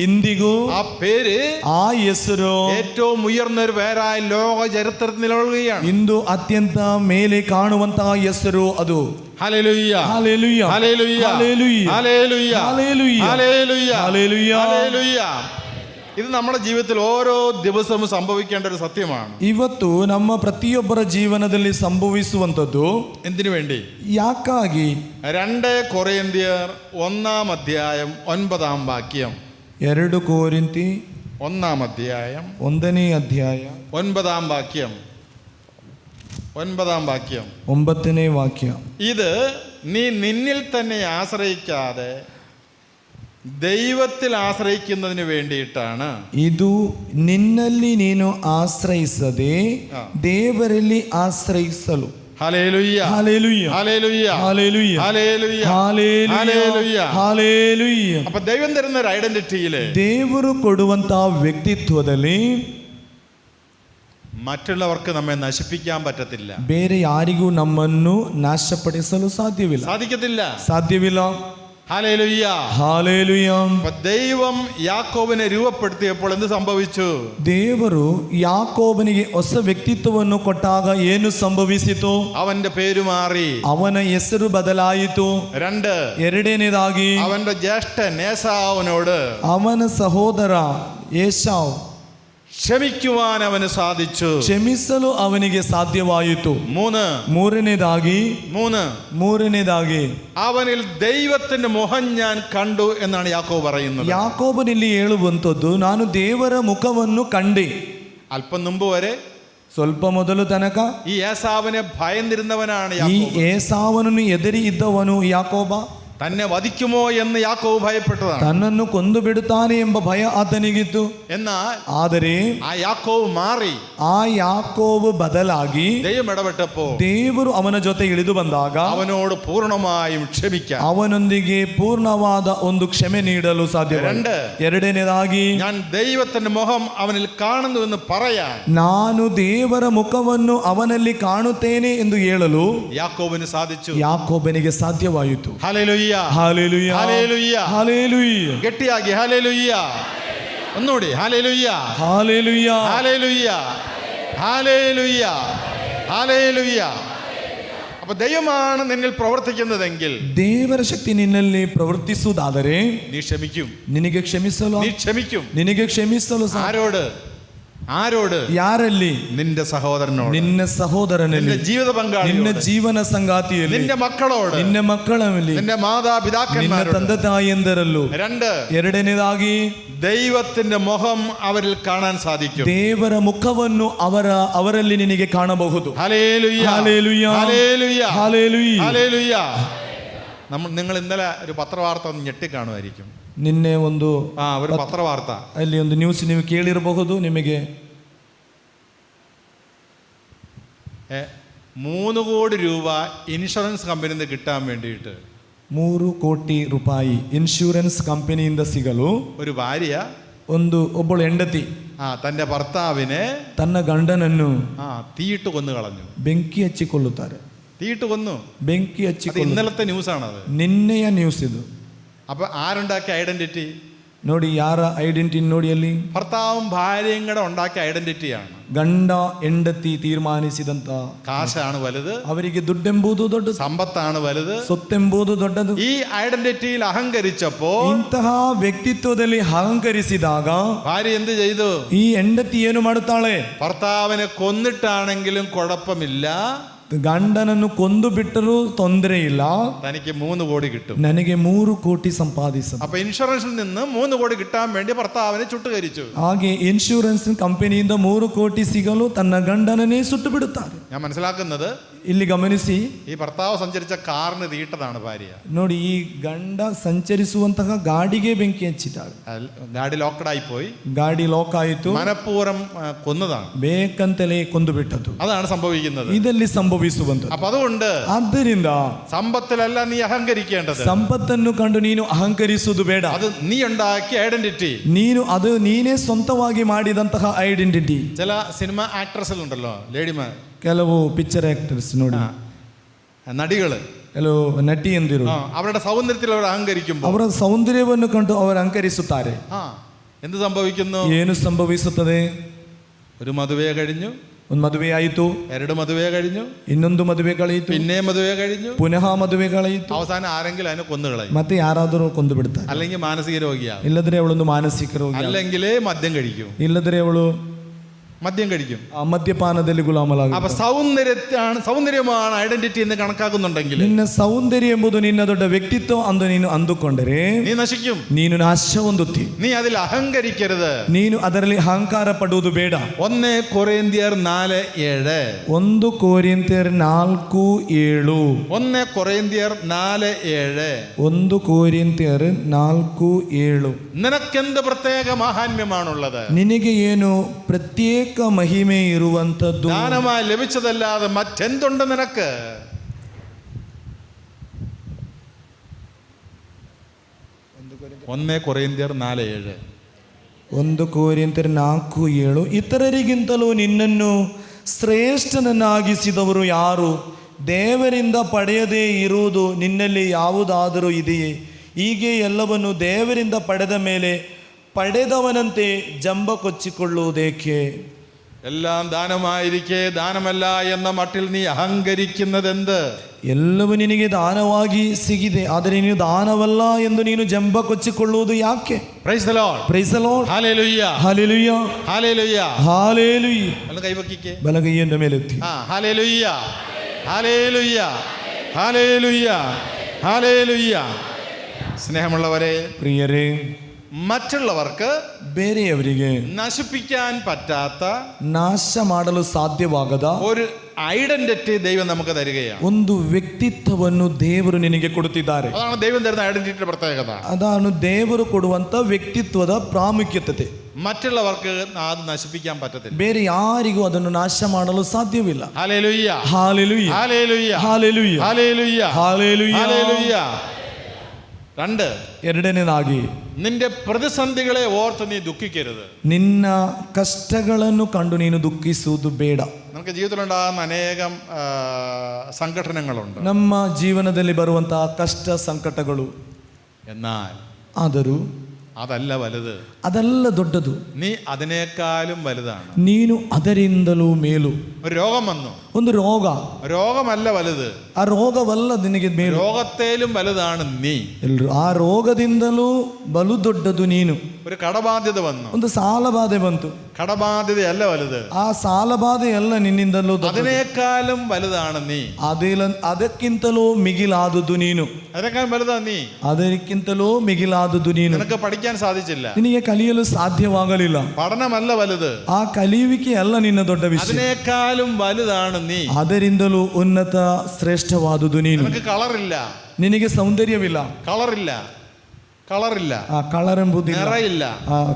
ಇಂದಿಗೂ ആ പേര്, ಆ ಹೆಸರು ഏറ്റവും ഉയർന്ന ഒരു പേരായി ലോക ചരിത്രത്തിൽ നിലകൊള്ളുകയാണ്. ಇಂದು ಅತ್ಯಂತ ಮೇಲೆ ಕಾಣುವಂತಹ ಹೆಸರು ಅದು. Hallelujah, hallelujah, hallelujah, hallelujah, hallelujah, hallelujah, hallelujah, hallelujah. ഹല്ലേലൂയ. ഇത് നമ്മുടെ ജീവിതത്തിൽ ഓരോ ദിവസവും സംഭവിക്കേണ്ട ഒരു സത്യമാണ്. ಇವತ್ತು ನಮ್ಮ ಪ್ರತಿಯೊಬ್ಬರ ಜೀವನದಲ್ಲಿ ಸಂಭವಿಸುವಂತದ್ದು. എന്തിനു വേണ്ടി? ಯಾಕಾಗಿ? 2 കൊറിന്ത്യർ 1-ാം അധ്യായം 9-ാം വാക്യം. 2 ಕೋರಿಂತಿ 1-ാം അധ്യായം 1ನೇ ಅಧ್ಯಾಯ 9-ാം വാക്യം. 9-ാം വാക്യം. 9ನೇ ವಾಕ್ಯ. ഇത് നീ നിന്നിൽ തന്നെ ആശ്രയിക്കാതെ ദൈവത്തിൽ ആശ്രയിക്കുന്നതിന് വേണ്ടിയിട്ടാണ്. ಇದು ನಿನ್ನಲ್ಲಿ ನೀನು ಆಶ್ರಯಿಸದೆ ದೇವರಲ್ಲಿ ಆಶ್ರಯಿಸಲು. ഹല്ലേലൂയ ഹല്ലേലൂയ ഹല്ലേലൂയ ഹല്ലേലൂയ ഹല്ലേലൂയ ಹಲ್ಲೆಲೂಯಾ ಹಲ್ಲೆಲೂಯಾ. അപ്പൊ ദൈവം തരുന്ന ഒരു ഐഡന്റിറ്റിയില് ದೇವರು ಕೊಡುವಂತ ವ್ಯಕ್ತಿತ್ವದಲ್ಲಿ മറ്റുള്ളവർക്ക് നമ്മെ നശിപ്പിക്കാൻ പറ്റത്തില്ല, ಬೇರೆ ಯಾರಿಗೂ ನಮ್ಮನ್ನು ನಾಶಪಡಿಸಲು ಸಾಧ್ಯವಿಲ್ಲ. Hallelujah hallelujah. അപ്പൊ ദൈവം യാക്കോബിനെ രൂപപ്പെടുത്തിയപ്പോൾ എന്ത് സംഭവിച്ചു? ದೇವರು ಯಾಕೋಬನಿಗೆ ಹೊಸ ವ್ಯಕ್ತಿತ್ವವನ್ನು ಕೊಟ್ಟಾಗ ಏನು ಸಂಭವಿಸಿತು? അവന്റെ പേര് മാറി, ಅವನ ಹೆಸರು ಬದಲಾಯಿತು. ಎರಡನೇದಾಗಿ അവന്റെ ജ്യേഷ്ഠൻ ഏസാവിനോട് ಅವನ ಸಹೋದರ ಏಸಾವ್ ക്ഷമിക്കുവാൻ അവന് സാധിച്ചു. ಕ್ಷಮಿಸಲು ಅವನಿಗೆ ಸಾಧ್ಯವಾಯಿತು. ಮೂರನೇದಾಗಿ അവനിൽ ദൈവത്തിന്റെ മുഖം ഞാൻ കണ്ടു എന്നാണ് യാക്കോബ് പറയുന്നത്. ಯಾಕೋಬನಲ್ಲಿ ಹೇಳುವಂಥದ್ದು, ನಾನು ದೇವರ ಮುಖವನ್ನು ಕಂಡೆ. അല്പം മുമ്പ് വരെ, ಸ್ವಲ್ಪ ಮೊದಲು ತನಕ ഈ ഏസാവിനെ ഭയന്നിരുന്നവനാണ് ಈ യാക്കോബ്. ಏಸಾವನನ್ನು ಎದುರಿ ಇದ್ದವನು ಯಾಕೋಬ. തന്നെ വധിക്കുമോ എന്ന് യാക്കോബ് ഭയപ്പെട്ടതാണ്. ತನ್ನನ್ನು ಕೊಂದು ಬಿಡುತ್ತಾನೆ ಎಂಬ ಭಯ ಆತನಿಗಿತ್ತು. ಆದರೆ ആ യാക്കോബ് മാറി, ಆ ಯಾಕೋಬ್ ಬದಲಾಗಿ ദൈവം ഇടപെട്ടപ്പോ ದೇವರು ಅವನ ಜೊತೆ ಇಳಿದು ಬಂದಾಗ അവനോട് പൂർണ്ണമായും ക്ഷമിക്കാം, ಅವನೊಂದಿಗೆ ಪೂರ್ಣವಾದ ಒಂದು ಕ್ಷಮೆ ನೀಡಲು ಸಾಧ್ಯ. ಎರಡನೇದಾಗಿ ഞാൻ ദൈവത്തിന്റെ മുഖം അവനിൽ കാണുന്നു എന്ന് പറയാൻ ನಾನು ದೇವರ ಮುಖವನ್ನು ಅವನಲ್ಲಿ ಕಾಣುತ್ತೇನೆ ಎಂದು ಹೇಳಲು യാക്കോബിന് സാധിച്ചു. ಯಾಕೋಬನಿಗೆ ಸಾಧ್ಯವಾಯಿತು. ഹല്ലേലൂയ ഹല്ലേലൂയ ഹല്ലേലൂയ ഹല്ലേലൂയ. ഗട്ടിയാಗಿ ഹല്ലേലൂയ. ഒന്നുകൂടി ഹല്ലേലൂയ ഹല്ലേലൂയ ഹല്ലേലൂയ ഹല്ലേലൂയ ഹല്ലേലൂയ. അപ്പൊ ദൈവമാണ് നിന്നിൽ പ്രവർത്തിക്കുന്നതെങ്കിൽ, ದೇವರ ಶಕ್ತಿ ನಿನ್ನಲ್ಲಿ ಪ್ರವರ್ತಿಸುವುದಾದರೆ നീ ക്ഷമിക്കും, ನಿನಗೆ ಕ್ಷಮಿಸಲು നീ ക്ഷമിക്കും. ನಿನಗೆ ಕ್ಷಮಿಸಲು ആരോട്? ಯಾರಲ್ಲಿ? നിന്റെ സഹോദരനോട്, ನಿನ್ನ ಸಹೋದರನಲ್ಲಿ, നിന്റെ ജീവിത പങ്കാളിയോട്, ನಿನ್ನ ಜೀವನ ಸಂಗಾತಿಯಲ್ಲಿ, നിന്റെ മക്കളോട്, ನಿನ್ನ ಮಕ್ಕಳಲ್ಲಿ, നിന്റെ മാതാപിതാക്കന്മാരോട്, ನಿನ್ನ ತಂದೆ ತಾಯಿಯಂದರಲ್ಲೂ. ಎರಡನೇದಾಗಿ ദൈവത്തിന്റെ മുഖം അവരിൽ കാണാൻ സാധിക്കും. ದೇವರ ಮುಖವನ್ನು ಅವರಲ್ಲಿ ನಿನಗೆ ಕಾಣಬಹುದು. ഹല്ലേലൂയ ഹല്ലേലൂയ ഹല്ലേലൂയ ഹല്ലേലൂയ ഹല്ലേലൂയ. നിങ്ങൾ ഇന്നലെ ഒരു പത്രവാർത്ത ഒന്ന് ഞെട്ടിക്കാണുമായിരിക്കും. ನಿನ್ನೆ ಒಂದು ഒരു പത്രവാർത്ത, ಅಲ್ಲಿ ಒಂದು ನ್ಯೂಸ್ ನೀವು ಕೇಳಿರಬಹುದು. ನಿಮಗೆ 3 കോടി രൂപ ഇൻഷുറൻസ് കമ്പനിയിൽ നിന്ന് കിട്ടാൻ വേണ്ടിയിട്ട് 3 ಕೋಟಿ ರೂಪಾಯಿ ಇನ್ಶೂರೆನ್ಸ್ ಕಂಪನಿಯಿಂದ ಸಿಗಲು ഒരു ഭാര്യ, ಒಬ್ಬಳು ಹೆಂಡತಿ തന്റെ ഭർത്താവിനെ, ತನ್ನ ಗಂಡನನ್ನು തീയിട്ട് കൊന്നു കളഞ്ഞു. ಬೆಂಕಿ ಹಚ್ಚಿಕೊಳ್ಳುತ್ತಾರೆ. തീയിട്ട് കൊന്നു. ಬೆಂಕಿ ಹಚ್ಚಿಕೊಳ್ಳುತ್ತಾರೆ. ഇന്നലത്തെ ന്യൂസാണത്, ನಿನ್ನೆಯ ನ್ಯೂಸ್ ಇದು. അപ്പൊ ആരുണ്ടാക്കിയ ഐഡന്റിറ്റി ನೋಡಿ, ಯಾರ ಐಡೆಂಟಿಟಿ ನೋಡಿ ಅಲ್ಲಿ? ഭർത്താവും ഭാര്യയും കൂടെ ഉണ്ടാക്കിയ ഐഡന്റിറ്റിയാണ്. ಗಂಡ ಹೆಂಡತಿ ತೀರ್ಮಾನಿಸಿದಂತ. കാശാണ് വലുത്, ಅವರಿಗೆ ದುಡ್ಡೆಂಬುದು ದೊಡ್ಡದು, സമ്പത്താണ് വലുത്, ಸೊತ್ತೆಂಬುದು ದೊಡ್ಡದು. ഈ ഐഡന്റിറ്റിയിൽ അഹങ്കരിച്ചപ്പോ, ಇಂತಹ ವ್ಯಕ್ತಿತ್ವದಲ್ಲಿ ಅಹಂಕರಿಸಿದಾಗ ഭാര്യ എന്ത് ചെയ്തു? ಈ ಹೆಂಡತಿ ಏನು ಮಾಡುತ್ತಾಳೆ? ഭർത്താവിനെ കൊന്നിട്ടാണെങ്കിലും കുഴപ്പമില്ല, ಗಂಡನನ್ನು ಕೊಂದು ಬಿಟ್ಟರೂ ತೊಂದರೆ ಇಲ್ಲ, തനിക്ക് 3 കോടി കിട്ടും, ನನಗೆ 3 ಕೋಟಿ ಸಂಪಾದಿಸ. അപ്പൊ ഇൻഷുറൻസിൽ നിന്ന് 3 കോടി കിട്ടാൻ വേണ്ടി ഭർത്താവിനെ ചുട്ടുകരിച്ചു. ಹಾಗೆ ಇನ್ಶೂರೆನ್ಸ್ ಕಂಪನಿಯಿಂದ 3 ಕೋಟಿ ಸಿಗಲು ತನ್ನ ಗಂಡನನ್ನೇ ಸುಟ್ಟು ಬಿಡುತ್ತಾರೆ. ഞാൻ മനസ്സിലാക്കുന്നത്, ಇಲ್ಲಿ ಗಮನಿಸಿ, ഈ ഭർത്താവ് സഞ്ചരിച്ച കാറിന് തീയിട്ടതാണ് ഭാര്യ. ನೋಡಿ, ಈ ಗಂಡ ಸಂಚರಿಸುವಂತಹ ಗಾಡಿಗೆ ಬೆಂಕಿ ಹಚ್ಚಿದ್ದಾಳೆ. ಗಾಡಿ ಲಾಕ್ಡ್ ಆയി പോയി, ಗಾಡಿ ಲಾಕ್ ಆಯಿತು, മനഃപൂർവ്വം കൊന്നതാണ്, ಬೇಕಂತಲೇ ಕೊಂದು ಬಿಟ್ಟದ್ದು. അതാണ് സംഭവിക്കുന്നത്. ಇದರಲ್ಲಿ ಸಂಭವಿಸುವಂಥದ್ದು. അപ്പൊ അതുകൊണ്ട് ಆದ್ದರಿಂದ സമ്പത്തിലല്ല നീ അഹങ്കരിക്കേണ്ടത്, ಸಂಪತ್ತನ್ನು ಕಂಡು ನೀನು ಅಹಂಕರಿಸುವುದು ಬೇಡ. അത് നീ ഉണ്ടാക്കിയ ഐഡന്റിറ്റി, ನೀನೇ ಸ್ವಂತವಾಗಿ ಮಾಡಿದಂತಹ ಐಡೆಂಟಿಟಿ. ചില സിനിമ ആക്ട്രസിലുണ്ടല്ലോ, ലേഡിമാർ, ಕೆಲವು ಪಿಕ್ಚರ್ ಆಕ್ಟರ್ಸ್ ನೋಡಿ, നടികള്, ಕೆಲವು ನಟಿಯಂದಿರು അവരുടെ സൗന്ദര്യത്തിൽ അവർ അഹങ്കരിക്കുമ്പോൾ, ಅವರ ಸೌಂದರ್ಯವನ್ನು ಕಂಡು ಅವರು ಅಹಂಕರಿಸುತ್ತಾರೆ. എന്ത് സംഭവിക്കുന്നു? ಏನು ಸಂಭವಿಸುತ್ತದೆ? ഒരു മದುവെ കഴിഞ്ഞു, ಒಂದು ಮದುವೆ ಆಯಿತು, 2 മದುവെ കഴിഞ്ഞു, ಇನ್ನೊಂದು ಮದುವೆ ಕಳೆಯಿತು, പിന്നെ മದುവെ കഴിഞ്ഞു, ಪುನಃ ಮದುವೆ ಕಳೆಯಿತು, അവസാനം ആരെങ്കിലും അതിനെ കൊന്നുകളയും, ಮತ್ತೆ ಯಾರಾದರೂ ಕೊಂದು ಬಿಡ್ತಾರೆ. അല്ലെങ്കിൽ മാനസിക രോഗിയാവും, ಇಲ್ಲದ್ರೆ ಅವಳೊಂದು ಮಾನಸಿಕ ರೋಗಿ, അല്ലെങ്കിൽ മദ്യം കഴിക്കും, ಇಲ್ಲದ್ರೆ ಅವಳು മദ്യം കഴിക്കും, മദ്യപാನದಲ್ಲಿ ಗುಲಾಮಲಾಗ. അപ്പൊ സൗന്ദര്യമാണ് ഐഡന്റിറ്റി എന്ന് കണക്കാക്കുന്നുണ്ടെങ്കിൽ, ನಿನ್ನ ಸೌಂದರ್ಯ ಎಂಬುದು ನಿನ್ನ ದೊಡ್ಡ ವ್ಯಕ್ತಿತ್ವ ಅಂದು ನೀನು ಅಂದುಕೊಂಡರೆ നീ നശിക്കും, ನೀನು ನಾಶ ಹೊಂದುತ್ತಿ. നീ അതിൽ അഹങ്കരിക്കരുത്, ನೀನು ಅದರಲ್ಲಿ ಅಹಂಕಾರ ಪಡುವುದು ಬೇಡ. 1 കൊറിന്ത്യർ 4:7, 1 ಕೊರಿಂಥಿಯರ್ 4:7, 1 കൊറിന്ത്യർ 4:7, 1 ಕೊರಿಂಥಿಯರ್ 4:7. നിനക്കെന്ത് പ്രത്യേക മഹാത്മ്യമാണുള്ളത്? ನಿನಗೆ ಏನು ಪ್ರತ್ಯೇಕ ಏಕ ಮಹಿಮೆ ಇರುವಂಥದ್ದು. ദാനമായി ലഭിച്ചതല്ലാതെ മറ്റെന്തുണ്ട് നിനക്ക്? ഒന്നേ കൊറിന്ത്യർ 4:7. 1 ಕೊರಿಂಥರ್ 4:7. ಇತರರಿಗಿಂತಲೂ ನಿನ್ನನ್ನು ಶ್ರೇಷ್ಠನನ್ನಾಗಿಸಿದವರು ಯಾರು? ದೇವರಿಂದ ಪಡೆಯದೇ ಇರುವುದು ನಿನ್ನಲ್ಲಿ ಯಾವುದಾದರೂ ಇದೆಯೇ? ಹೀಗೆ ಎಲ್ಲವನ್ನು ದೇವರಿಂದ ಪಡೆದ ಮೇಲೆ ಪಡೆದವನಂತೆ ಜಂಬ ಕೊಚ್ಚಿಕೊಳ್ಳುವುದೇಕೆ? എല്ലാം ദാനമായിരിക്കെ ദാനമല്ല എന്ന മട്ടിൽ നീ അഹങ്കരിക്കുന്നതെന്ത്? ಎಲ್ಲವೂ ನಿನಗೆ ದಾನವಾಗಿ ಸಿಗಿದೆ, ಆದರೆ ನೀನು ದಾನವಲ್ಲ ಎಂದು ನೀನು ಜಂಬ ಕೊಚ್ಚಿಕೊಳ್ಳುವುದು ಯಾಕೆ? Praise the lord. Praise the lord. Hallelujah. Hallelujah. Hallelujah. Hallelujah. ഒന്ന് കൈവക്കിക്കേ. ബലകൈയുടെ മേലെത്തി. ഹല്ലേലൂയ. ഹല്ലേലൂയ. ഹല്ലേലൂയ. ഹല്ലേലൂയ. സ്നേഹമുള്ളവരെ, ಪ್ರಿಯರೇ, മറ്റുള്ളവർക്ക് ಬೇರೆಯವರಿಗೆ നശിപ്പിക്കാൻ പറ്റാത്ത, ನಾಶ ಮಾಡಲು ಸಾಧ್ಯವಾಗದ ഒരു ഐഡന്റിറ്റി ദൈവം നമുക്ക് തരികയാണ്. ಒಂದು ವ್ಯಕ್ತಿತ್ವವನ್ನು ದೇವರು ನಿನಗೆ ಕೊಡುತ್ತಿದ್ದಾರೆ. അതാണ് ദൈവം തരുന്ന ഐഡന്റിറ്റിയുടെ പ്രത്യേകത. ಅದಾನು ದೇವರು ಕೊಡುವಂತ ವ್ಯಕ್ತಿತ್ವದ ಪ್ರಾಮುಖ್ಯತೆ. മറ്റുള്ളവർക്ക് അത് നശിപ്പിക്കാൻ പറ്റത്തില്ല. ಬೇರೆ ಯಾರಿಗೂ ಅದನ್ನು ನಾಶ ಮಾಡಲು ಸಾಧ್ಯವಿಲ್ಲ. ഹല്ലേലൂയ. ಹಾಲೆಲೂಯ. ഹല്ലേലൂയ. ಹಾಲೆಲೂಯ. ഹല്ലേലൂയ. ಹಾಲೆಲೂಯ. ഹല്ലേലൂയ. 2, ಎರಡನೇದಾಗಿ നിന്റെ പ്രതിസന്ധികളെ ഓർത്ത് നീ ദുഃഖിക്കരുത്. ನಿನ್ನ ಕಷ್ಟಗಳನ್ನು ಕಂಡು ನೀನು ದುಃಖಿಸುವುದು ಬೇಡ. നമുക്ക് ജീവിതത്തിലുണ്ടാകുന്ന അനേകം സംഘടനകളുണ്ട്. ನಮ್ಮ ಜೀವನದಲ್ಲಿ ಬರುವಂತಹ ಕಷ್ಟ ಸಂಕಟಗಳು, എന്നാൽ ಆದರೂ അതല്ല വലുത്. ಅದೆಲ್ಲ ದೊಡ್ಡದು. നീ അതിനേക്കാളും വലുതാണ്. ನೀನು ಅದರಿಂದಲೂ ಮೇಲು. ഒരു രോഗം വന്നു, ಒಂದು ರೋಗ, രോഗമല്ല വലുത്, ಆ ರೋಗವಲ್ಲ ನಿನಗೆ ಮೇಲು. രോഗത്തേലും വലുതാണ് നീ. ಎಲ್ರು ಆ ರೋಗದಿಂದಲೂ ಬಲು ದೊಡ್ಡದು ನೀನು. ഒരു കടബാധ്യത വന്നു, ಒಂದು ಸಾಲಬಾಧೆ ಬಂತು, കടബാധ്യതയല്ല വലുത്, ಆ ಸಾಲಬಾಧೆ ಎಲ್ಲ ನಿನ್ನಿಂದಲೂ ದೊಡ್ಡದು. അതിനേക്കാളും വലുതാണ് നീ. ಅದಕ್ಕಿಂತಲೂ ಮಿಗಿಲಾದುದು ನೀನು. അതിനേക്കാളും വലുതാ നീ. ಅದಕ್ಕಿಂತಲೂ ಮಿಗಿಲಾದುದು ನೀನು. നിനക്ക് പഠിക്കാൻ സാധിച്ചില്ല, ನಿನಗೆ ಕಲಿಯಲು ಸಾಧ್ಯವಾಗಲಿಲ್ಲ, പഠനമല്ല വലുത്, ಆ ಕಲಿಯುವಿಕೆ ಅಲ್ಲ ನಿನ್ನ ದೊಡ್ಡ ವಿಷಯ. അതിനേക്കാളും വലുതാണ് നീ. ಅದರಿಂದಲೂ ಉನ್ನತ ಶ್ರೇಷ್ಠವಾದುದು ನೀನು. നിനക്ക് കളറില്ല, ನಿನಗೆ ಸೌಂದರ್ಯವಿಲ್ಲ, കളറില്ല, കളറില്ല, ಆ ಕಲರ್ ಎಂಬುದಿಲ್ಲ, നിറയില്ല,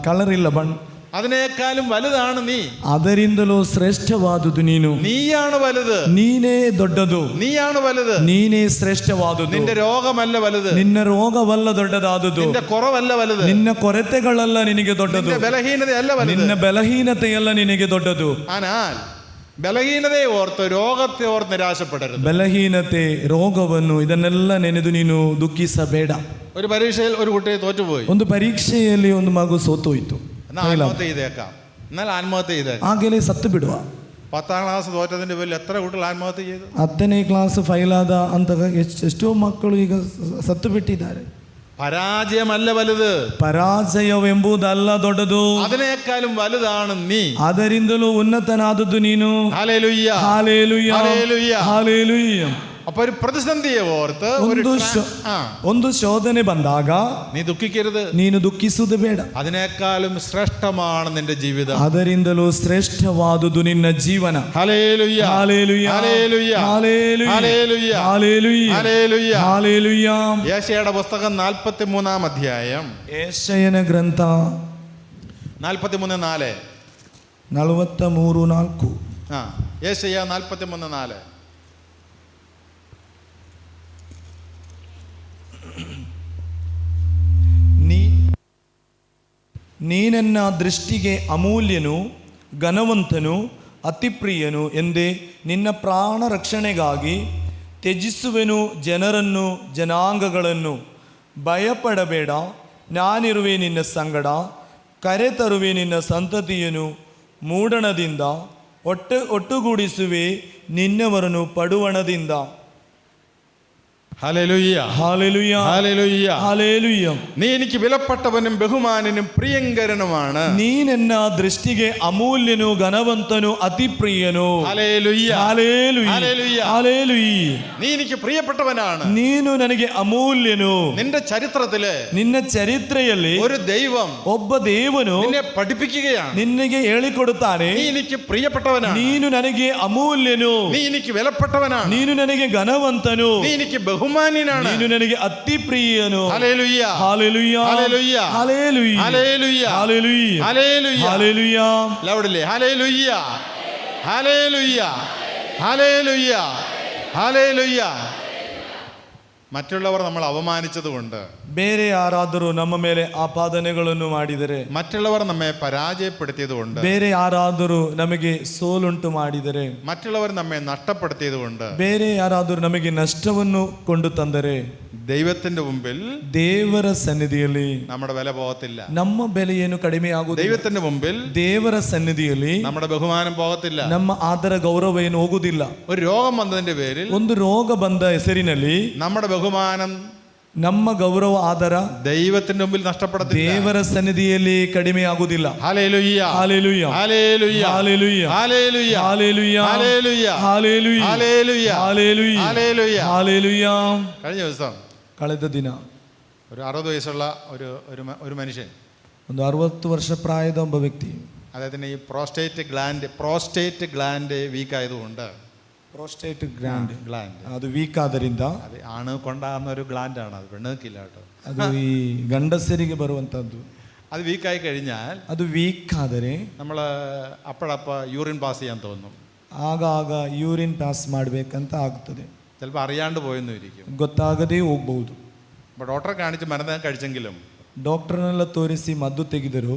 ಕಲರ್ ಇಲ್ಲ, ಬಣ್ಣ. അതിനേക്കാളും വലുതാണ് നീ. ಅದರಿಂದಲೂ ಶ್ರೇಷ್ಠವಾದುದು ನೀನು. നീയാണ് വലുത്, ನೀನೇ ದೊಡ್ಡದು, നീയാണ് വലുത്. ನೀನೇ ಶ್ರೇಷ್ಠವಾದುದು. നിന്റെ രോഗമല്ല വലുത്, ನಿನ್ನ ರೋಗವಲ್ಲ ದೊಡ್ಡದಾದುದು, നിന്റെ കുറവല്ല വലുത്, ನಿನ್ನ ಕೊರತೆಗಳಲ್ಲ ನಿನಗೆ ದೊಡ್ಡದು, നിന്റെ ബലഹീനതയല്ല വലുത്. ನಿನ್ನ ಬಲಹೀನತೆಯಲ್ಲ ನಿನಗೆ ದೊಡ್ಡದು. ஆனால் ബലഹീനതയെ ഓർത്ത് രോഗത്തെ ഓർത്ത് നിരാശപ്പെടരുത്. ಬಲಹೀನತೆ, ರೋಗವನ್ನು ಇದನ್ನೆಲ್ಲ ನೆನೆದು ನೀನು ದುಃಖಿಸಬೇಡ. ഒരു പരീക്ഷയിൽ ഒരു കുട്ടി തോറ്റുപോയി, ಒಂದು ಪರೀಕ್ಷೆಯಲ್ಲಿ ಒಂದು ಮಗು ಸೋತೋಯ್ತು, എന്നാൽ ആത്മഹത്യ ചെയ്തേക്കാം, എന്നാൽ ആത്മഹത്യ ചെയ്തേക്കാം. ಆಗಲೇ ಸತ್ತು ಬಿಡುವ. 10ാം ക്ലാസ് തോറ്റതിന്റെ പേരിൽ എത്ര കുട്ടികൾ ആത്മഹത്യ ചെയ്തു? 10ನೇ ಕ್ಲಾಸ್ ಫೈಲ್ ಆದ ಅಂತ ಎಷ್ಟೋ ಮಕ್ಕಳು ಈಗ ಸತ್ತು ಬಿಟ್ಟಿದ್ದಾರೆ. പരാജയമല്ല വലുത്, ಪರಾಜಯವೆಂಬುದಲ್ಲ ದೊಡ್ಡದು, അതിനേക്കാളും വലുതാണ് നീ. ಅದರಿಂದಲೂ ಉನ್ನತನಾದದ್ದು ನೀನು. ഹല്ലേലൂയ. ಹಾಲೆಲೂಯ. ഹല്ലേലൂയ. ಹಾಲೆಲೂಯ. അപ്പൊ ഒരു പ്രതിസന്ധിയെ ഓർത്ത് ಒಂದು ಶೋಧನೆ ಬಂದಾಗ നീ ദുഃഖിക്കരുത്, ನೀನು ದುಃಖಿಸುವುದು ಬೇಡ. അതിനേക്കാളും ശ്രേഷ്ഠമാണ് നിന്റെ ജീവിതം. ಅದರಿಂದಲೂ ಶ್ರೇಷ್ಠವಾದುದು ನಿನ್ನ ಜೀವನ. ഹല്ലേലൂയ. Hallelujah. Hallelujah. Hallelujah. Hallelujah. Hallelujah. Hallelujah. ഹല്ലേലൂയ. യേശയ്യായുടെ പുസ്തകം 43-ാം അധ്യായം, ಯೆಶಯನ ಗ್ರಂಥ 43:4. 43:4. യേശയ്യ 43:4. ನೀನೆನ್ನ ದೃಷ್ಟಿಗೆ ಅಮೂಲ್ಯನು, ಘನವಂತನು, ಅತಿಪ್ರಿಯನು ಎಂದೇ ನಿನ್ನ ಪ್ರಾಣ ರಕ್ಷಣೆಗಾಗಿ ತ್ಯಜಿಸುವೆನು ಜನರನ್ನು, ಜನಾಂಗಗಳನ್ನು. ಭಯಪಡಬೇಡ, ನಾನಿರುವೆ ನಿನ್ನ ಸಂಗಡ, ಕರೆತರುವೆ ನಿನ್ನ ಸಂತತಿಯನ್ನು ಮೂಡಣದಿಂದ, ಒಟ್ಟುಗೂಡಿಸುವೆ ನಿನ್ನವರನ್ನು ಪಡುವಣದಿಂದ. ഹല്ലേലൂയ. ഹല്ലേലൂയ. ഹല്ലേലൂയ. ഹല്ലേലൂയ. നീ എനിക്ക് വിലപ്പെട്ടവനും ബഹുമാനനും പ്രിയങ്കരനുമാണ്. ನೀನೆನ್ನ ದೃಷ್ಟಿಗೆ ಅಮೂಲ್ಯನು, ಘನವಂತನು, ಅತಿಪ್ರಿಯನು. ഹല്ലേലൂയ. ഹല്ലേലൂയ. ഹല്ലേലൂയ. ഹല്ലേലൂയ. നീ എനിക്ക് പ്രിയപ്പെട്ടവനാണ്. ನೀನು ನನಗೆ ಅಮೂಲ್ಯನು. നിന്റെ ചരിത്രത്തില് ನಿನ್ನ ಚರಿತ್ರೆಯಲ್ಲಿ ഒരു ദൈവം ಒಬ್ಬ ದೇವನು നിന്നെ പഠിപ്പിക്കുകയാണ്. ನಿನಗೆ ಹೇಳಿಕೊಡುತ್ತಾನೆ, നീ എനിക്ക് പ്രിയപ്പെട്ടവനാണ്, ನೀನು ನನಗೆ ಅಮೂಲ್ಯನು, നീ എനിക്ക് വിലപ്പെട്ടവനാണ്, ನೀನು ನನಗೆ ಘನವಂತನು, നീ എനിക്ക് ബഹുമാനനാണ്, ബഹുമാന്യനാണ്. ನೀನು ನನಗೆ ಅತಿ ಪ್ರಿಯನು. ഹല്ലേലൂയ, hallelujah, hallelujah, hallelujah, hallelujah, hallelujah, hallelujah, ഹല്ലേലൂയ. ലൗഡില്ലേ ഹല്ലേലൂയ, ഹല്ലേലൂയ, ഹല്ലേലൂയ, ഹല്ലേലൂയ. മറ്റുള്ളവർ നമ്മൾ അവമാനിച്ചതുകൊണ്ട്, ಬೇರೆ ಯಾರಾದರೂ ನಮ್ಮ ಮೇಲೆ ಆಪಾದನೆಗಳನ್ನು ಮಾಡಿದರೆ, മറ്റുള്ളവർ നമ്മെ പരാജയപ്പെടുത്തിയതുകൊണ്ട്, ಬೇರೆ ಯಾರಾದರೂ ನಮಗೆ ಸೋಲುಂಟು ಮಾಡಿದರೆ, മറ്റുള്ളവർ നമ്മെ നഷ്ടപ്പെടുത്തിയതുകൊണ്ട്, ಬೇರೆ ಯಾರಾದರೂ ನಮಗೆ ನಷ್ಟವನ್ನು ಕೊಂಡು ತಂದರೆ, ദൈവത്തിന്റെ മുമ്പിൽ ದೇವರ ಸನ್ನಿಧಿಯಲ್ಲಿ നമ്മുടെ വില പോകത്തില്ല. ನಮ್ಮ ಬೆಲೆಯನ್ನು ಕಡಿಮೆ ಆಗುವುದಿಲ್ಲ. ദൈവത്തിന്റെ മുമ്പിൽ ದೇವರ ಸನ್ನಿಧಿಯಲ್ಲಿ നമ്മുടെ ബഹുമാനം പോകത്തില്ല. ನಮ್ಮ ಆದರ ಗೌರವ ಏನು ಹೋಗುವುದಿಲ್ಲ. ഒരു രോഗം വന്നതിന്റെ പേരിൽ ಒಂದು ರೋಗ ಬಂದ ಹೆಸರಿನಲ್ಲಿ നമ്മുടെ ബഹുമാനം, ನಮ್ಮ ಗೌರವ ಆದರ ദൈവത്തിന്റെ മുമ്പിൽ നഷ്ടപ്പെടത്തില്ല. ದೇವರ ಸನ್ನಿಧಿಯಲ್ಲಿ ಕಡಿಮೆ ಆಗುವುದಿಲ್ಲ. Hallelujah, hallelujah, hallelujah, hallelujah, hallelujah, hallelujah, hallelujah, hallelujah, hallelujah, hallelujah, hallelujah. Hallelujah. കഴിഞ്ഞ ദിവസം ಕಳೆದ ದಿನ ഒരു 60 വയസ്സുള്ള ഒരു മനുഷ്യൻ, ಒಂದು 60 ವರ್ಷ ಪ್ರಾಯದ ಒಬ್ಬ ವ್ಯಕ್ತಿ, അദ്ദേഹത്തിന് ഈ പ്രോസ്റ്റേറ്റ് ഗ്ലാൻഡ് വീക്ക് ആയതുകൊണ്ട്, ಪ್ರೋಸ್ಟೇಟ್ ಗ್ಲ್ಯಾಂಡ್ ഗ്ലാൻഡ് ಅದು ವೀಕ್ ಆದರಿಂದ, അത് ആണ് കൊണ്ടാകുന്ന ഒരു ഗ്ലാൻഡാണ്, അത് പെണ്ണുക്കില്ല കേട്ടോ. ಅದು ಈ ಗಂಡಸರಿಗೆ ಬರುವಂತದ್ದು. അത് വീക്കായി കഴിഞ്ഞാൽ ಅದು ವೀಕ್ ಆದರೆ നമ്മൾ അപ്പോഴപ്പ യൂറിൻ പാസ് ചെയ്യാൻ തോന്നും. ಆಗಾಗ ಯೂರಿನ್ ಪಾಸ್ ಮಾಡಬೇಕಂತ ಆಗ್ತದೆ. ചിലപ്പോൾ അറിയാണ്ട് പോയെന്നും ഇരിക്കും. ಗೊತ್ತಾಗದೇ ಹೋಗ್ಬಹುದು. അപ്പോൾ ഡോക്ടറെ കാണിച്ച് മരുന്ന് കഴിച്ചെങ്കിലും ಡಾಕ್ಟರ್ನೆಲ್ಲ ತೋರಿಸಿ ಮದ್ದು ತೆಗೆದರು,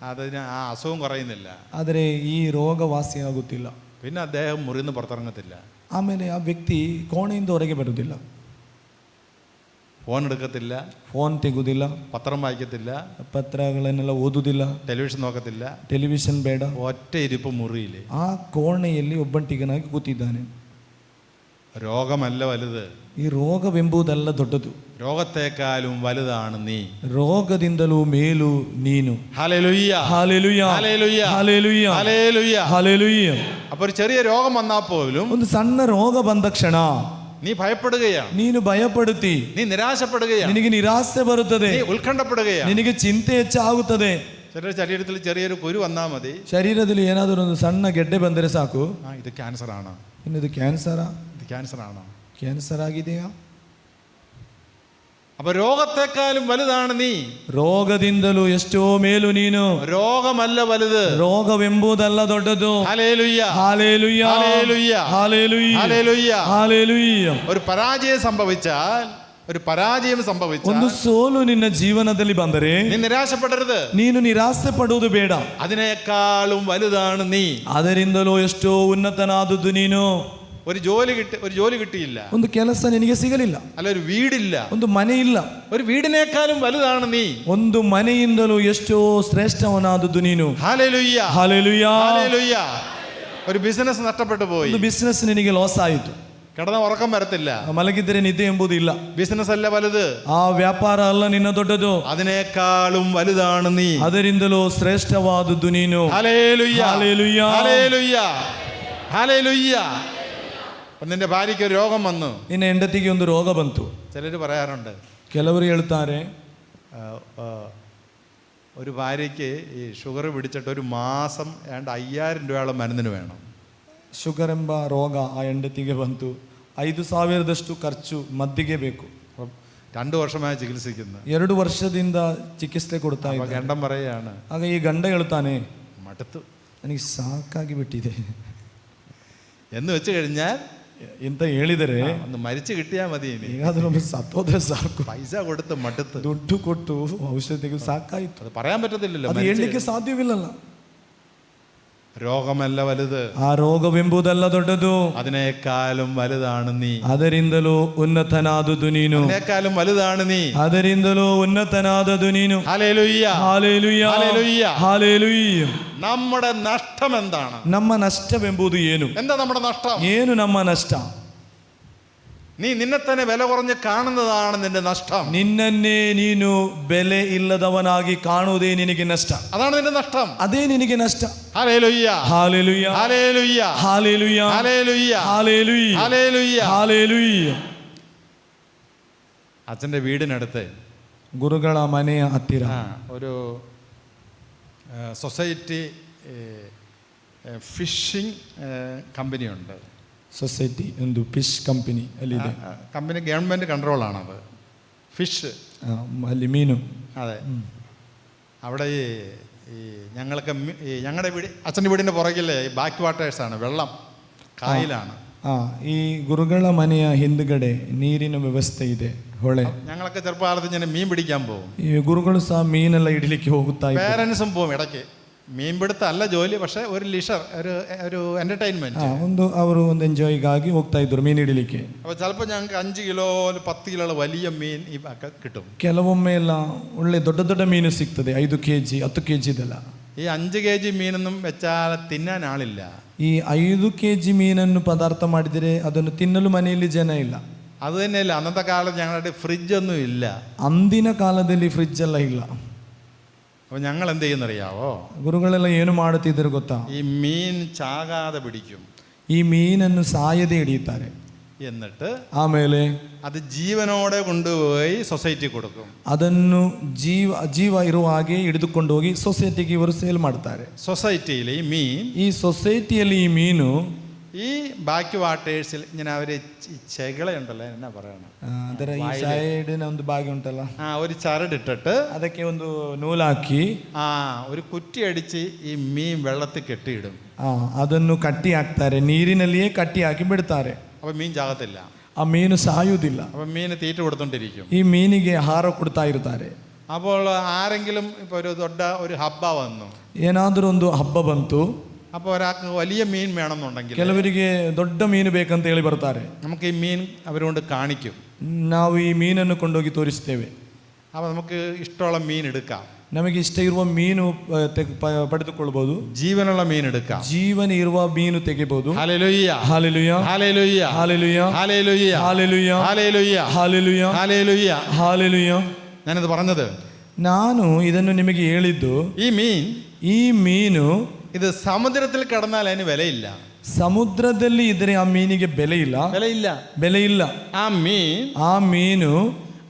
അതിന് ആ അസുഖം കുറയുന്നില്ല. ಆದರೆ ಈ ರೋಗ ವಾಸಿಯಾಗುತ್ತಿಲ್ಲ. പിന്നെ അദ്ദേഹം മുറിയിൽ നിന്ന് പുറത്തിറങ്ങത്തില്ല, ಆಮೇಲೆ ಆ ವ್ಯಕ್ತಿ ಕೋಣೆಯಿಂದ ಹೊರಗೆ ಬರುವುದಿಲ್ಲ, ഫോൺ എടുക്കത്തില്ല, ಫೋನ್ ತೆಗುವುದಿಲ್ಲ, പത്രം വായിക്കത്തില്ല, ಪತ್ರಗಳನ್ನೆಲ್ಲ ಓದುವುದಿಲ್ಲ, ടെലിവിഷൻ നോക്കത്തില്ല, ಟೆಲಿವಿಷನ್ ಬೇಡ. ഒറ്റ ഇരിപ്പ് മുറിയിൽ. ಆ ಕೋಣೆಯಲ್ಲಿ ಒಬ್ಬಂಟಿಗನಾಗಿ ಕೂತಿದ್ದಾನೆ. രോഗമല്ല വലുത്, ಈ ರೋಗವೆಂಬುದಲ್ಲ ದೊಡ್ಡದು, രോഗത്തെക്കാളും വലുതാണ് നീ. ರೋಗದಿಂದಲೂ ಮೇಲು ನೀನು. Hallelujah, hallelujah, hallelujah, hallelujah, hallelujah. Hallelujah. അപ്പോൾ ഒരു ചെറിയ രോഗം വന്നാൽ പോലും ಒಂದು ಸಣ್ಣ ರೋಗ ಬಂದ ಕ್ಷಣ നീ ഭയപ്പെടുകയാണ്, ನೀನು ಭಯಪಡುತ್ತಿ, നീ നിരാശപ്പെടുകയാണ്, ನಿನಗೆ ನಿರಾಸೆ ಬರುತ್ತದೆ, നീ ഉത്കണ്ഠപ്പെടുകയാണ്. ನಿನಗೆ ಚಿಂತೆ ಹೆಚ್ಚಾಗುತ್ತದೆ. ചിലരുടെ ശരീരത്തിൽ ചെറിയൊരു കുരു വന്നാൽ മതി, ಶರೀರದಲ್ಲಿ ಏನಾದರೂ ಒಂದು ಸಣ್ಣ ಗೆಡ್ಡೆ ಬಂದರೆ ಸಾಕು, ഇത് ക്യാൻസർ ആണ്, ಇನ್ನದು ಕ್ಯಾನ್ಸರಾ, ഇത് ക്യാൻസർ ആണോ, ಕ್ಯಾನ್ಸರ್ ಆಗಿದೆಯಾ. അപ്പൊ രോഗത്തെക്കാളും വലുതാണ് നീ. ರೋಗದಿಂದಲೂ ಎಷ್ಟೋ ಮೇಲು ನೀನು. രോഗമല്ല വലുത്, ರೋಗವೆಂಬುದಲ್ಲ ದೊಡ್ಡದು. Hallelujah, hallelujah, hallelujah, hallelujah, hallelujah. Hallelujah. ഒരു പരാജയം സംഭവിച്ചാൽ ಒಂದು ಸೋಲು ನಿನ್ನ ಜೀವನದಲ್ಲಿ ಬಂದರೆ നീ നിരാശപ്പെടരുത്, ನೀನು ನಿರಾಸೆ ಪಡುವುದು ಬೇಡ. അതിനേക്കാളും വലുതാണ് നീ. ಅದರಿಂದಲೂ ಎಷ್ಟೋ ಉನ್ನತನಾದದ್ದು ನೀನು. ഒരു ജോലി കിട്ടിയില്ല, ಒಂದು ಕೆಲಸ ನಿನಗೆ ಸಿಗಲಿಲ್ಲ, അല്ല ഒരു വീടില്ല, ಒಂದು ಮನೆ ಇಲ್ಲ, ഒരു വീടിനേക്കാളും വലുതാണ് നീ. ಒಂದು ಮನೆಯಿಂದಲೂ ಎಷ್ಟೋ ಶ್ರೇಷ್ಠವನಾದದ್ದು ನೀನು. Hallelujah, hallelujah, hallelujah. ഒരു ബിസിനസ് നഷ്ടപ്പെട്ടു പോയി, ಒಂದು ಬಿಸಿನೆಸ್ ನಿನಗೆ ಲಾಸ್ ಆಯಿತು, കിടന്ന ഉറക്കം വരത്തില്ല, ಮಲಗಿದರೆ ನಿದ್ದೆ ಎಂಬುದು ಇಲ್ಲ. ബിസിനസ് അല്ല വലുത്, ಆ ವ್ಯಾಪಾರ ಅಲ್ಲ ನಿನ್ನ ದೊಡ್ಡದು, അതിനേക്കാളും വലുതാണ് നീ. ಅದರಿಂದಲೂ ಶ್ರೇಷ್ಠವಾದದ್ದು ನೀನು. ഹല്ലേലൂയ, ഹല്ലേലൂയ, ഹല്ലേലൂയ, ഹല്ലേലൂയ. നിന്റെ ഭാര്യയ്ക്ക് ഒരു രോഗം വന്നു, ನಿನ್ನ ಹೆಂಡತಿಗೆ ಒಂದು ರೋಗ ಬಂತು. ചിലർ പറയാറുണ്ട്, ಕೆಲವರು ಹೇಳ್ತಾರೆ, ഒരു ഭാര്യയ്ക്ക് ഈ ഷുഗർ പിടിച്ചിട്ട് ഒരു മാസം 5000 രൂപയോളം മരുന്നിന് വേണം. ಶುಗರ್ ಎಂಬ ರೋಗ ಆ ಹೆಂಡತಿಗೆ ಬಂತು, 5,000ದಷ್ಟು ಖರ್ಚು ಮದ್ದಿಗೆ ಬೇಕು. 2 വർഷമായി ചികിത്സിക്കുന്നു. 2 ವರ್ಷದಿಂದ ಚಿಕಿತ್ಸೆ ಕೊಡ್ತಾ ಇದ್ದ. ഗണ്ടം പറയാണ്, ಆಗ ಈ ಗಂಡ ಹೇಳ್ತಾನೆ, മടുത്തു, ನನಗೆ ಸಾಕಾಗಿ ಬಿಟ್ಟಿದೆ എന്ന് വെച്ച് കഴിഞ്ഞാൽ ಎಂತ ಹೇಳಿದರೆ, ഒന്ന് മരിച്ചു കിട്ടിയാൽ മതി, ಹೇಗಾದ್ರೂ ಒಮ್ಮೆ ಸತ್ತೋದ್ರೆ ಸಾಕು, പൈസ കൊടുത്ത് മടുത്ത്, ದುಡ್ಡು ಕೊಟ್ಟು ಔಷಧಿಗೆ ಸಾಕಾಯಿತು. അത് പറയാൻ പറ്റത്തില്ലല്ലോ, ಅದು ಹೇಳಲಿಕ್ಕೆ ಸಾಧ್ಯವಿಲ್ಲಲ್ಲ. രോഗമല്ല വലുത്, ಆ ರೋಗವೆಂಬುದಲ್ಲ ದೊಡ್ಡದು, അതിനേക്കാളും വലുതാണ് നീ. ಅದರಿಂದಲೂ ಉನ್ನತನಾದದ್ದು ನೀನು. അതിനേക്കാളും വലുതാണ് നീ. ಅದರಿಂದಲೂ ಉನ್ನತನಾದದ್ದು ನೀನು. Hallelujah, hallelujah, hallelujah. ഹല്ലേലൂയ. നമ്മുടെ നഷ്ടം എന്താണ്? ನಮ್ಮ ನಷ್ಟವೆಂಬುದು ಏನು? എന്താ നമ്മുടെ നഷ്ടം? ಏನು ನಮ್ಮ ನಷ್ಟ? നീ നിന്നെ തന്നെ വില കുറഞ്ഞ് കാണുന്നതാണ് നിന്റെ നഷ്ടം. ನಿನ್ನನ್ನೇ ನೀನು ಬೆಲೆ ಇಲ್ಲದವನಾಗಿ ಕಾಣುವುದೇ ನಿನಗೆ ನಷ್ಟ. അതാണ് നിന്റെ നഷ്ടം, ಅದೇ ನಿನಗೆ ನಷ್ಟ. ഹല്ലേലൂയ, hallelujah, hallelujah, hallelujah, hallelujah, hallelujah, hallelujah. ഹല്ലേലൂയ. അച്ഛൻ്റെ വീടിനടുത്ത് ಗುರುಗಳ ಮನೆಯ ಹತ್ತಿರ ഒരു സൊസൈറ്റി ഫിഷിംഗ് കമ്പനിയുണ്ട്. ಸೊಸೈಟಿ ಒಂದು ಫಿಶ್ ಕಂಪನಿ ಅಲ್ಲಿದೆ. കമ്പനി ഗവൺമെൻറ് കൺട്രോളാണത്. ഫിഷ്, ಅಲ್ಲಿ ಮೀನು. അതെ. അവിടെ ഈ ഞങ്ങൾക്ക് ഞങ്ങളുടെ വീട്, അച്ഛൻ്റെ വീടിൻ്റെ പുറകിലെ ബാക്ക് വാട്ടേഴ്സാണ്, വെള്ളം കായലാണ്. ಈ ಗುರುಗಳ ಮನೆಯ ಹಿಂದ್ಗಡೆ ನೀರಿನ ವ್ಯವಸ್ಥೆ ಇದೆ, ಹೊಳೆ. ഞങ്ങളൊക്കെ ചെറുപ്പകാലത്ത് ഇങ്ങനെ മീൻ പിടിക്കാൻ പോകും. ಈ ಗುರುಗಳು ಸಹ ಮೀನೆಲ್ಲ ಹಿಡಿಲಿಕ್ಕೆ ಹೋಗುತ್ತಾ ಇದ್ದಾರೆ. പേരൻസും പോകും ഇടയ്ക്ക്. മീൻ പിടുത്തല്ല ജോലി, പക്ഷെ ഒരു ലിഷർ, ഒരു എന്റർടൈൻമെന്റ്. ಅವರು ಒಂದು ಎಂಜಾಯ್ಗಾಗಿ ಹೋಗ್ತಾ ಇದ್ರು ಮೀನು ಹಿಡಿಲಿಕ್ಕೆ. അപ്പോൾ ചിലപ്പോൾ ഞങ്ങൾക്ക് 5 കിലോ 10 കിലോ വലിയ മീൻ ഈ കിട്ടും. ಕೆಲವೊಮ್ಮೆ ಎಲ್ಲ ಒಳ್ಳೆ ದೊಡ್ಡ ದೊಡ್ಡ ಮೀನು ಸಿಗ್ತದೆ, 5 kg 10 kg ಇದೆಲ್ಲ. ഈ 5 kg മീനൊന്നും വെച്ചാൽ തിന്നാൻ ആളില്ല. ಈ 5 kg മീനನ್ನು ಪದಾರ್ಥ ಮಾಡಿದರೆ ಅದನ್ನು ತಿನ್ನಲು ಮನೆಯಲ್ಲಿ ಜನ ಇಲ್ಲ. അത് തന്നെയല്ല, അന്നത്തെ കാലത്ത് ഞങ്ങളുടെ ഫ്രിഡ്ജൊന്നും ഇല്ല. ಅಂದಿನ ಕಾಲದಲ್ಲಿ ಫ್ರಿಡ್ಜ್ ಎಲ್ಲ ಇಲ್ಲ. അപ്പോൾ ഞങ്ങൾ എന്ത് ചെയ്യുന്നറിയാവോ? ಗುರುಗಳೆಲ್ಲ ಏನು ಮಾಡುತ್ತಿದ್ದರು ಗೊತ್ತಾ? ഈ മീൻ ചാകാതെ പിടിക്കും. ಈ ಮೀನನ್ನು ಸಾಯದೆ ಹಿಡಿಯುತ್ತಾರೆ. എന്നിട്ട് ಆಮೇಲೆ അത് ജീവനോടെ കൊണ്ടുപോയി സൊസൈറ്റി കൊടുക്കും. ಅದನ್ನು ಜೀವ ಇರುವ ಹಾಗೆ ಹಿಡಿದುಕೊಂಡು ಹೋಗಿ ಸೊಸೈಟಿಗೆ ಇವರು ಸೇಲ್ ಮಾಡ್ತಾರೆ. സൊസൈറ്റിയിൽ ഈ മീൻ, ಈ ಸೊಸೈಟಿಯಲ್ಲಿ ಈ ಮೀನು ഈ ബാക്ക് വാട്ടേഴ്സിൽ ഇങ്ങനെ അവര് ചെകളയുണ്ടല്ലോ, എന്നാ പറയണം, ಅದರ ಈ ಸೈಡಿನ ಒಂದು ಭಾಗ ಉಂಟಲ್ಲ, ഒരു ചരടിട്ടിട്ട് ಅದಕ್ಕೆ ಒಂದು ನೂಲಾಕಿ ഒരു കുറ്റി അടിച്ച് ഈ മീൻ വെള്ളത്തിൽ കെട്ടിയിടും. ಅದನ್ನು ಕಟ್ಟಿ ಹಾಕ್ತಾರೆ, ನೀರಿನಲ್ಲಿಯೇ ಕಟ್ಟಿ ಹಾಕಿ ಬಿಡ್ತಾರೆ. അപ്പൊ മീൻ ചാകത്തില്ല, ಆ ಮೀನು ಸಾಯುವುದಿಲ್ಲ. അപ്പൊ മീന് തീറ്റ കൊടുത്തോണ്ടിരിക്കും. ಈ ಮೀನಿಗೆ ಆಹಾರ ಕೊಡ್ತಾ ಇರ್ತಾರೆ. അപ്പോൾ ആരെങ്കിലും ഇപ്പൊ ഒരു ദൊഡ്ഡ ഒരു ഹബ്ബ വന്നു, ಏನಾದರೂ ಒಂದು ಹಬ್ಬ ಬಂತು, അപ്പോൾ ഒരാൾക്ക് വലിയ മീൻ വേണമെന്നുണ്ടെങ്കിൽ, ಕೆಲವರಿಗೆ ದೊಡ್ಡ ಮೀನು ಬೇಕಂತ ಹೇಳಿ ಬರ್ತಾರೆ, നമുക്ക് ഈ മീൻ അവരോട് കാണിക്കും. ನಾವು ಈ ಮೀನನ್ನು ಕೊಂಡೋಗಿ ತೋರಿಸ್ತೇವೆ. അപ്പോൾ നമുക്ക് ഇഷ്ടമുള്ള മീൻ എടുക്കാം, ನಮಗೆ ಇಷ್ಟ ಇರುವ ಮೀನು ಪಡೆದುಕೊಳ್ಳಬಹುದು, ജീവനുള്ള മീൻ എടുക്കാം, ಜೀವನ ಇರುವ ಮೀನು ತೆಗೆಬಹುದು. ഹല്ലേലൂയ hallelujah hallelujah hallelujah hallelujah hallelujah hallelujah hallelujah hallelujah. ഹല്ലേലൂയ. ഞാനിത് പറഞ്ഞത്, ನಾನು ಇದನ್ನು ನಿಮಗೆ ಹೇಳಿದ್ದು, ಈ ಮೀನು ഇത് സമുദ്രത്തിൽ കിടന്നാൽ അതിന് വിലയില്ല. ಸಮುದ್ರದಲ್ಲಿ ಇದ್ರೆ ಆ ಮೀನಿಗೆ ಬೆಲೆ ಇಲ್ಲ. ಆ ಮೀನು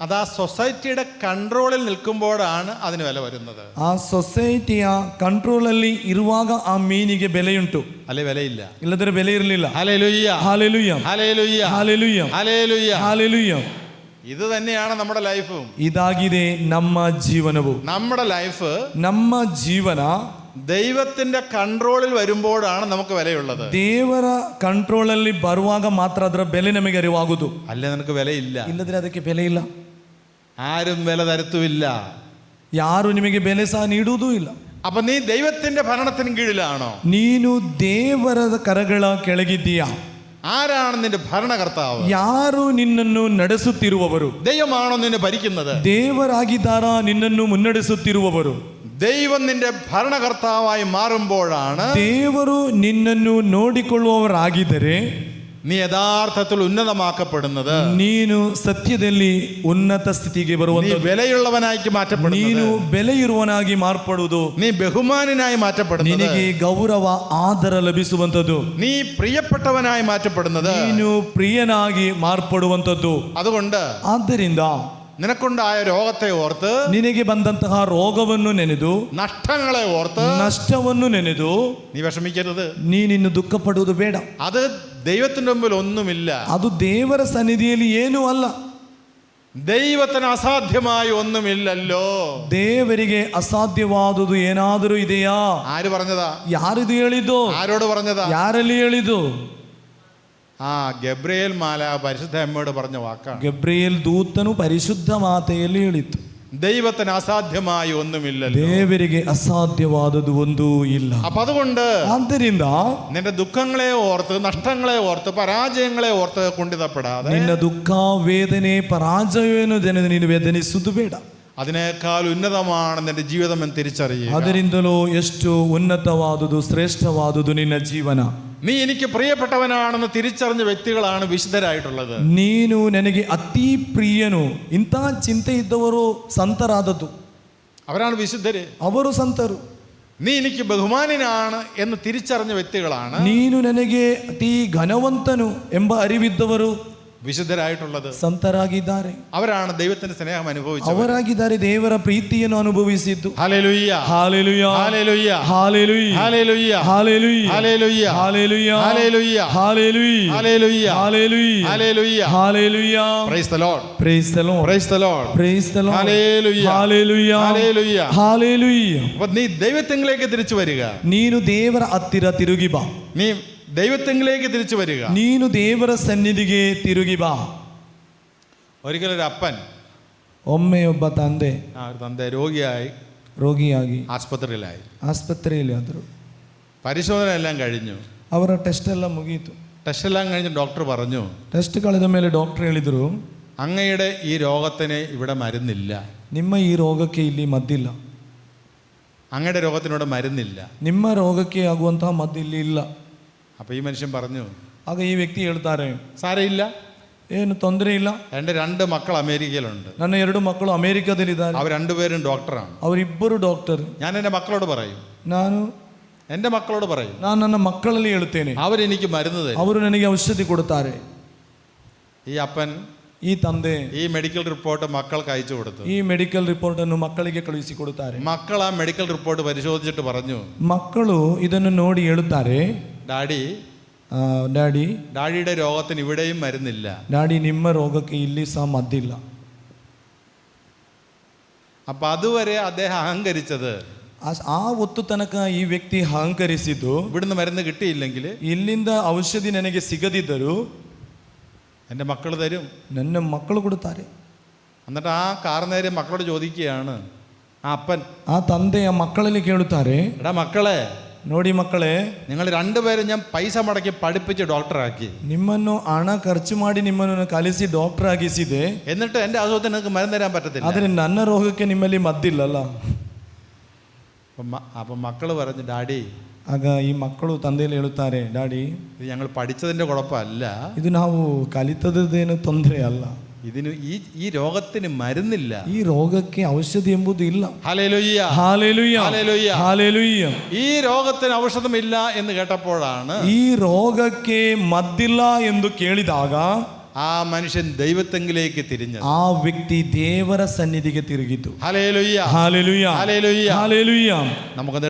അത് ആ സൊസൈറ്റിയുടെ കൺട്രോളിൽ നിൽക്കുമ്പോഴാണ് അതിന് വില വരുന്നത്. ಆ ಸೊಸೈಟಿಯ ಕಂಟ್ರೋಲ್ ಅಲ್ಲಿ ಇರುವಾಗ ಆ ಮೀನಿಗೆ ಬೆಲೆಯುಂಟು, അല്ലെ വിലയില്ല, ಇಲ್ಲದ್ರೆ ಬೆಲೆ ಇರಲಿಲ್ಲ. Hallelujah hallelujah hallelujah hallelujah hallelujah ഹല്ലേലൂയ. ഇത് തന്നെയാണ് നമ്മുടെ ലൈഫും. ಇದಾಗಿದೆ ನಮ್ಮ ಜೀವನವು. നമ്മുടെ ലൈഫ്, ನಮ್ಮ ಜೀವನ ദൈവത്തിന്റെ കൺട്രോളിൽ വരുമ്പോഴാണ് നമുക്ക് വിലയുള്ളത്. ದೇವರ ಕಂಟ್ರೋಲ್ ಅಲ್ಲಿ ಬರುವಾಗ ಮಾತ್ರ ಅದರ ಬೆಲೆ ನಮಗೆ ಅರಿವಾಗುವುದು. അല്ലേ നിനക്ക് വിലയില്ല, ಇಲ್ಲದ್ರೆ ಅದಕ್ಕೆ ಬೆಲೆ ಇಲ್ಲ. ആരും വില തരത്തുമില്ല, ಯಾರು ನಿಮಗೆ ಬೆಲೆ ಸಹ ನೀಡುವುದೂ ಇಲ್ಲ. അപ്പൊ നീ ദൈവത്തിന്റെ ഭരണത്തിന് കീഴിലാണോ? ನೀನು ದೇವರ ಕರಗಳ ಕೆಳಗಿದ್ದೀಯಾ? ആരാണ് നിന്റെ ഭരണകർത്താവ്? ಯಾರು ನಿನ್ನನ್ನು ನಡೆಸುತ್ತಿರುವವರು? ദൈവമാണോ നിന്നെ ഭരിക്കുന്നത്? ದೇವರಾಗಿದ್ದಾರಾ ನಿನ್ನನ್ನು ಮುನ್ನಡೆಸುತ್ತಿರುವವರು? ദൈവം നിന്റെ ഭരണകർത്താവായി മാറുമ്പോഴാണ്, ದೇವರು ನಿನ್ನನ್ನು ನೋಡಿಕೊಳ್ಳುವವರಾಗಿದ್ದರೆ നീ യഥാർത്ഥത്തിൽ ഉന്നതമാക്കപ്പെടുന്നത്. ನೀನು ಸತ್ಯದಲ್ಲಿ ಉನ್ನತ ಸ್ಥಿತಿಗೆ ಬರುವಂತ, വിലയുള്ളവനായി മാറ്റപ്പെടുന്നത്, ನೀನು ಬೆಲೆ ಇರುವನಾಗಿ ಮಾರ್ಪಡುವುದು, നീ ബഹുമാനനായി മാറ്റപ്പെടുന്നത്, ನಿನಗೆ ಗೌರವ ಆದರ ಲಭಿಸುವಂತದ್ದು, നീ പ്രിയപ്പെട്ടവനായി മാറ്റപ്പെടുന്നത്, ನೀನು ಪ್ರಿಯನಾಗಿ ಮಾರ್ಪಡುವಂತದ್ದು. അതുകൊണ്ട് ಆದ್ದರಿಂದ നിനക്കുണ്ടായ രോഗത്തെ ഓർത്ത്, ನಿನಗೆ ಬಂದಂತಹ ರೋಗವನ್ನು ನೆನೆದು, നഷ്ടങ്ങളെ ഓർത്ത്, ನಷ್ಟವನ್ನು ನೆನೆದು നീ വിഷമിക്കരുത്. ನೀನಿನ್ನು ದುಃಖ ಪಡುವುದು ಬೇಡ. അത് ദൈവത്തിന്റെ മുമ്പിൽ ഒന്നുമില്ല. ಅದು ದೇವರ ಸನ್ನಿಧಿಯಲ್ಲಿ ಏನೂ ಅಲ್ಲ. ദൈവത്തിന് അസാധ്യമായി ഒന്നുമില്ലല്ലോ. ದೇವರಿಗೆ ಅಸಾಧ್ಯವಾದುದು ಏನಾದರೂ ಇದೆಯಾ? ആര് പറഞ്ഞതാ? ಯಾರಿದು ಹೇಳಿದ್ದು? ആരോട് പറഞ്ഞതാ? ಯಾರಲ್ಲಿ ಹೇಳಿದ್ದು? ഗബ്രിയേൽ മാലാഖ പരിശുദ്ധ അമ്മയോട് പറഞ്ഞ വാക്കാണ്. ಗಬ್ರಿಯೇಲ್ ದೂತನು ಪರಿಶುದ್ಧ ಮಾತೆಯಲ್ಲಿ ಹೇಳಿತು, ദൈവത്തിന് അസാധ്യമായി ഒന്നുമില്ലല്ലോ. ದೇವರಿಗೆ ಅಸಾಧ್ಯವಾದದ್ದು ಒಂದೂ ಇಲ್ಲ. അപ്പൊ അതുകൊണ്ട് ಆದ್ದರಿಂದ നിന്റെ ദുഃഖങ്ങളെ ഓർത്ത്, നഷ്ടങ്ങളെ ഓർത്ത്, പരാജയങ്ങളെ ഓർത്ത് കുണ്ഠിതപ്പെടാതെ, ನಿನ್ನ ದುಃಖ ವೇದನೆ ಪರಾಜಯವೇನು ಜನರು ನೀನು ವೇದನಿಸುವುದು ಬೇಡ. അതിനേക്കാൾ ഉന്നതമാണ് നിന്റെ ജീവിതം എന്ന് തിരിച്ചറിയുക. ಅದರಿಂದಲೂ ಎಷ್ಟು ಉನ್ನತವಾದುದು ಶ್ರೇಷ್ಠವಾದುದು ನಿನ್ನ ಜೀವನ. നീ എനിക്ക് പ്രിയപ്പെട്ടവനാണെന്ന് തിരിച്ചറിഞ്ഞ വ്യക്തികളാണ് വിശുദ്ധരായിട്ടുള്ളത്. ನೀನು ನನಗೆ ಅತಿ ಪ್ರಿಯನು, ಇಂತಹ ಚಿಂತೆ ಇದ್ದವರು ಸಂತರಾದದ್ದು, അവരാണ് വിശുദ്ധര്, ಅವರು ಸಂತರು. നീ എനിക്ക് ബഹുമാനനാണ് എന്ന് തിരിച്ചറിഞ്ഞ വ്യക്തികളാണ്, ನೀನು ನನಗೆ ಅತಿ ಘನವಂತನು ಎಂಬ ಅರಿವಿದ್ದವರು വിശുദ്ധരായിട്ടുള്ളത്, ಸಂತರಾಗಿದ್ದಾರೆ, അവരാണ് ദൈവത്തിന്റെ സ്നേഹം അനുഭവിച്ചത്. ಅವರಾಗಿದ್ದಾರೆ ದೇವರ ಪ್ರೀತಿಯನ್ನು ಅನುಭವಿಸಿದ್ದು. ഹല്ലേലൂയ, ಹಾಲೆಲೂಯಾ, ഹല്ലേലൂയ, ಹಾಲೆಲೂಯಾ, ഹല്ലേലൂയ, ಹಾಲೆಲೂಯಾ, ഹല്ലേലൂയ, ಹಾಲೆಲೂಯಾ, ഹല്ലേലൂയ, ಹಾಲೆಲೂಯಾ, ഹല്ലേലൂയ, ಹಾಲೆಲೂಯಾ, ഹല്ലേലൂയ. ಹಾಲೆಲೂಯಾ. Praise the Lord. Praise the Lord. Praise the Lord. Praise the Lord. Hallelujah, ಹಾಲೆಲೂಯಾ, ഹല്ലേലൂയ. ಹಾಲೆಲೂಯಾ. അപ്പോൾ നീ ദൈവത്തിലേക്ക് തിരിച്ചു വരിക. ನೀನು ದೇವರ ಹತ್ತಿರ ತಿರುಗಿ ಬಾ. നീ ദൈവത്തിലേക്ക് തിരിച്ചു വരിക. ನೀನು ದೇವರ ಸನ್ನಿಧಿಗೆ ತಿರುಗಿ ಬಾ. ഒരിക്കലൊരു അപ്പൻ, ಒಮ್ಮೆ ಒಬ್ಬ ತಂದೆ ഒരു തന്റെ രോഗിയായി ರೋಗಿಯಾಗಿ ആസ്പത്രിയിലായി. ಆಸ್ಪತ್ರೆಯಲ್ಲಿ ಆದರು. പരിശോധന എല്ലാം കഴിഞ്ഞു. ಅವರ ಟೆಸ್ಟ್ ಎಲ್ಲ ಮುಗೀತು. ടെസ്റ്റ് എല്ലാം കഴിഞ്ഞ് ഡോക്ടർ പറഞ്ഞു, ಟೆಸ್ಟ್ ಕಳೆದ ಮೇಲೆ ಡಾಕ್ಟರ್ ಹೇಳಿದರು, അങ്ങയുടെ ഈ രോഗത്തിന് ഇവിടെ മരുന്നില്ല. ನಿಮ್ಮ ಈ ರೋಗಕ್ಕೆ ಇಲ್ಲಿ ಮದ್ದಿಲ್ಲ. അങ്ങയുടെ രോഗത്തിനോട് മരുന്നില്ല. ನಿಮ್ಮ ರೋಗಕ್ಕೆ ಆಗುವಂತಹ ಮದ್ದು ಇಲ್ಲಿ ಇಲ್ಲ. അപ്പോൾ ഈ മനുഷ്യൻ പറഞ്ഞു, ಆಗ ಈ ವ್ಯಕ್ತಿ ಹೇಳ್ತಾರೆ, സാരമില്ല, ಏನು ತೊಂದರೆ ಇಲ್ಲ, എൻ്റെ 2 മക്കൾ അമേരിക്കയിലുണ്ട്, ನನ್ನ 2 ಮಕ್ಕಳು ಅಮೆರಿಕದಲ್ಲಿದ್ದಾರೆ, അവർ 2 പേരും ഡോക്ടറാണ്. ಅವರಿಬ್ಬರು ಡಾಕ್ಟರ್. ഞാൻ എൻ്റെ മക്കളോട് പറയും, ನಾನು ನನ್ನ ಮಕ್ಕಳಲ್ಲಿ ಹೇಳುತ್ತೇನೆ, അവരെനിക്ക് മരുന്ന് തരും. ಅವರು ನನಗೆ ಔಷಧಿ ಕೊಡುತ್ತಾರೆ. ഈ അപ്പൻ ಈ ತಂದೆ ഈ മെഡിക്കൽ റിപ്പോർട്ട് മക്കൾക്ക് അയച്ചു കൊടുത്തു. ಈ ಮೆಡಿಕಲ್ ರಿಪೋರ್ಟ್ ಅನ್ನು ಮಕ್ಕಳಿಗೆ ಕಳುಹಿಸಿ ಕೊಡುತ್ತಾರೆ. മക്കൾ ആ മെഡിക്കൽ റിപ്പോർട്ട് പരിശോധിച്ചിട്ട് പറഞ്ഞു, ಮಕ್ಕಳು ಇದನ್ನು ನೋಡಿ ಹೇಳುತ್ತಾರೆ, ഡാഡിയുടെ രോഗത്തിന് ഇവിടെയും മരുന്നില്ല. ഡാഡി ನಿಮ್ಮ ರೋಗಕ್ಕೆ ಇಲ್ಲಿ ಸಹ ಮದ್ದಿಲ್ಲ. അപ്പൊ അതുവരെ അദ്ദേഹം അഹങ്കരിച്ചത്, ಆ ಹೊತ್ತು ತನಕ ಈ ವ್ಯಕ್ತಿ ಅಹಂಕರಿಸಿದ್ದು, ഇവിടുന്ന് മരുന്ന് കിട്ടിയില്ലെങ്കിൽ, ಇಲ್ಲಿಂದ ಔಷಧಿ ನನಗೆ ಸಿಗದಿದ್ದರೂ എൻ്റെ മക്കൾ തരും, ನನ್ನ ಮಕ್ಕಳು ಕೊಡುತ್ತಾರೆ. എന്നിട്ട് ആ കാർന്നേരെ മക്കളോട് ചോദിക്കുകയാണ്, ആ അപ്പൻ, ಆ ತಂದೆಯ ಮಕ್ಕಳಲ್ಲಿ ಕೇಳುತ್ತಾರೆ, എടാ മക്കളെ, ನೋಡಿ ಮಕ್ಕಳೇ, നിങ്ങൾ 2 പേരും ഞാൻ പൈസ മുടക്കി പഠിപ്പിച്ച് ഡോക്ടറാക്കി, ನಿಮ್ಮನ್ನು ಹಣ ಖರ್ಚು ಮಾಡಿ ನಿಮ್ಮನ್ನು ಕಲಿಸಿ ಡಾಕ್ಟರ್ ಆಗಿಸಿದೆ, എന്നിട്ട് എൻ്റെ അസുഖത്തിന് നിങ്ങൾക്ക് മരുന്ന് തരാൻ പറ്റത്തില്ല. ಆದರೆ ನನ್ನ ರೋಗಕ್ಕೆ ನಿಮ್ಮಲ್ಲಿ ಮದ್ದಿಲ್ಲಲ್ಲ. അപ്പം മക്കൾ പറഞ്ഞു, ഡാഡി, ಆಗ ಈ ಮಕ್ಕಳು ತಂದೆಯಲ್ಲಿ ಹೇಳುತ್ತಾರೆ, ಡಾಡಿ, ഇത് ഞങ്ങൾ പഠിച്ചതിൻ്റെ കുഴപ്പമല്ല, ಇದು ನಾವು ಕಲಿತದ್ದೇನು ತೊಂದರೆ ಅಲ್ಲ, ഇതിന് ഈ രോഗത്തിന് മരുന്നില്ല, ಈ ರೋಗಕ್ಕೆ ಔಷಧಿ ಎಂಬುದು ಇಲ್ಲ. Hallelujah, hallelujah, hallelujah, hallelujah. ഈ രോഗത്തിന് ഔഷധമില്ല എന്ന് കേട്ടപ്പോഴാണ്, ಈ ರೋಗಕ್ಕೆ ಮದ್ದಿಲ್ಲ ಎಂದು ಕೇಳಿದಾಗ ആ മനുഷ്യൻ ദൈവത്തെങ്കിലേക്ക് തിരിഞ്ഞത്. ಆ ವ್ಯಕ್ತಿ ದೇವರ ಸನ್ನಿಧಿಗೆ ತಿರುಗಿತು. ഹല്ലേലൂയ, ഹല്ലേലൂയ, ഹല്ലേലൂയ. ഹല്ലേലൂയ. നമുക്ക്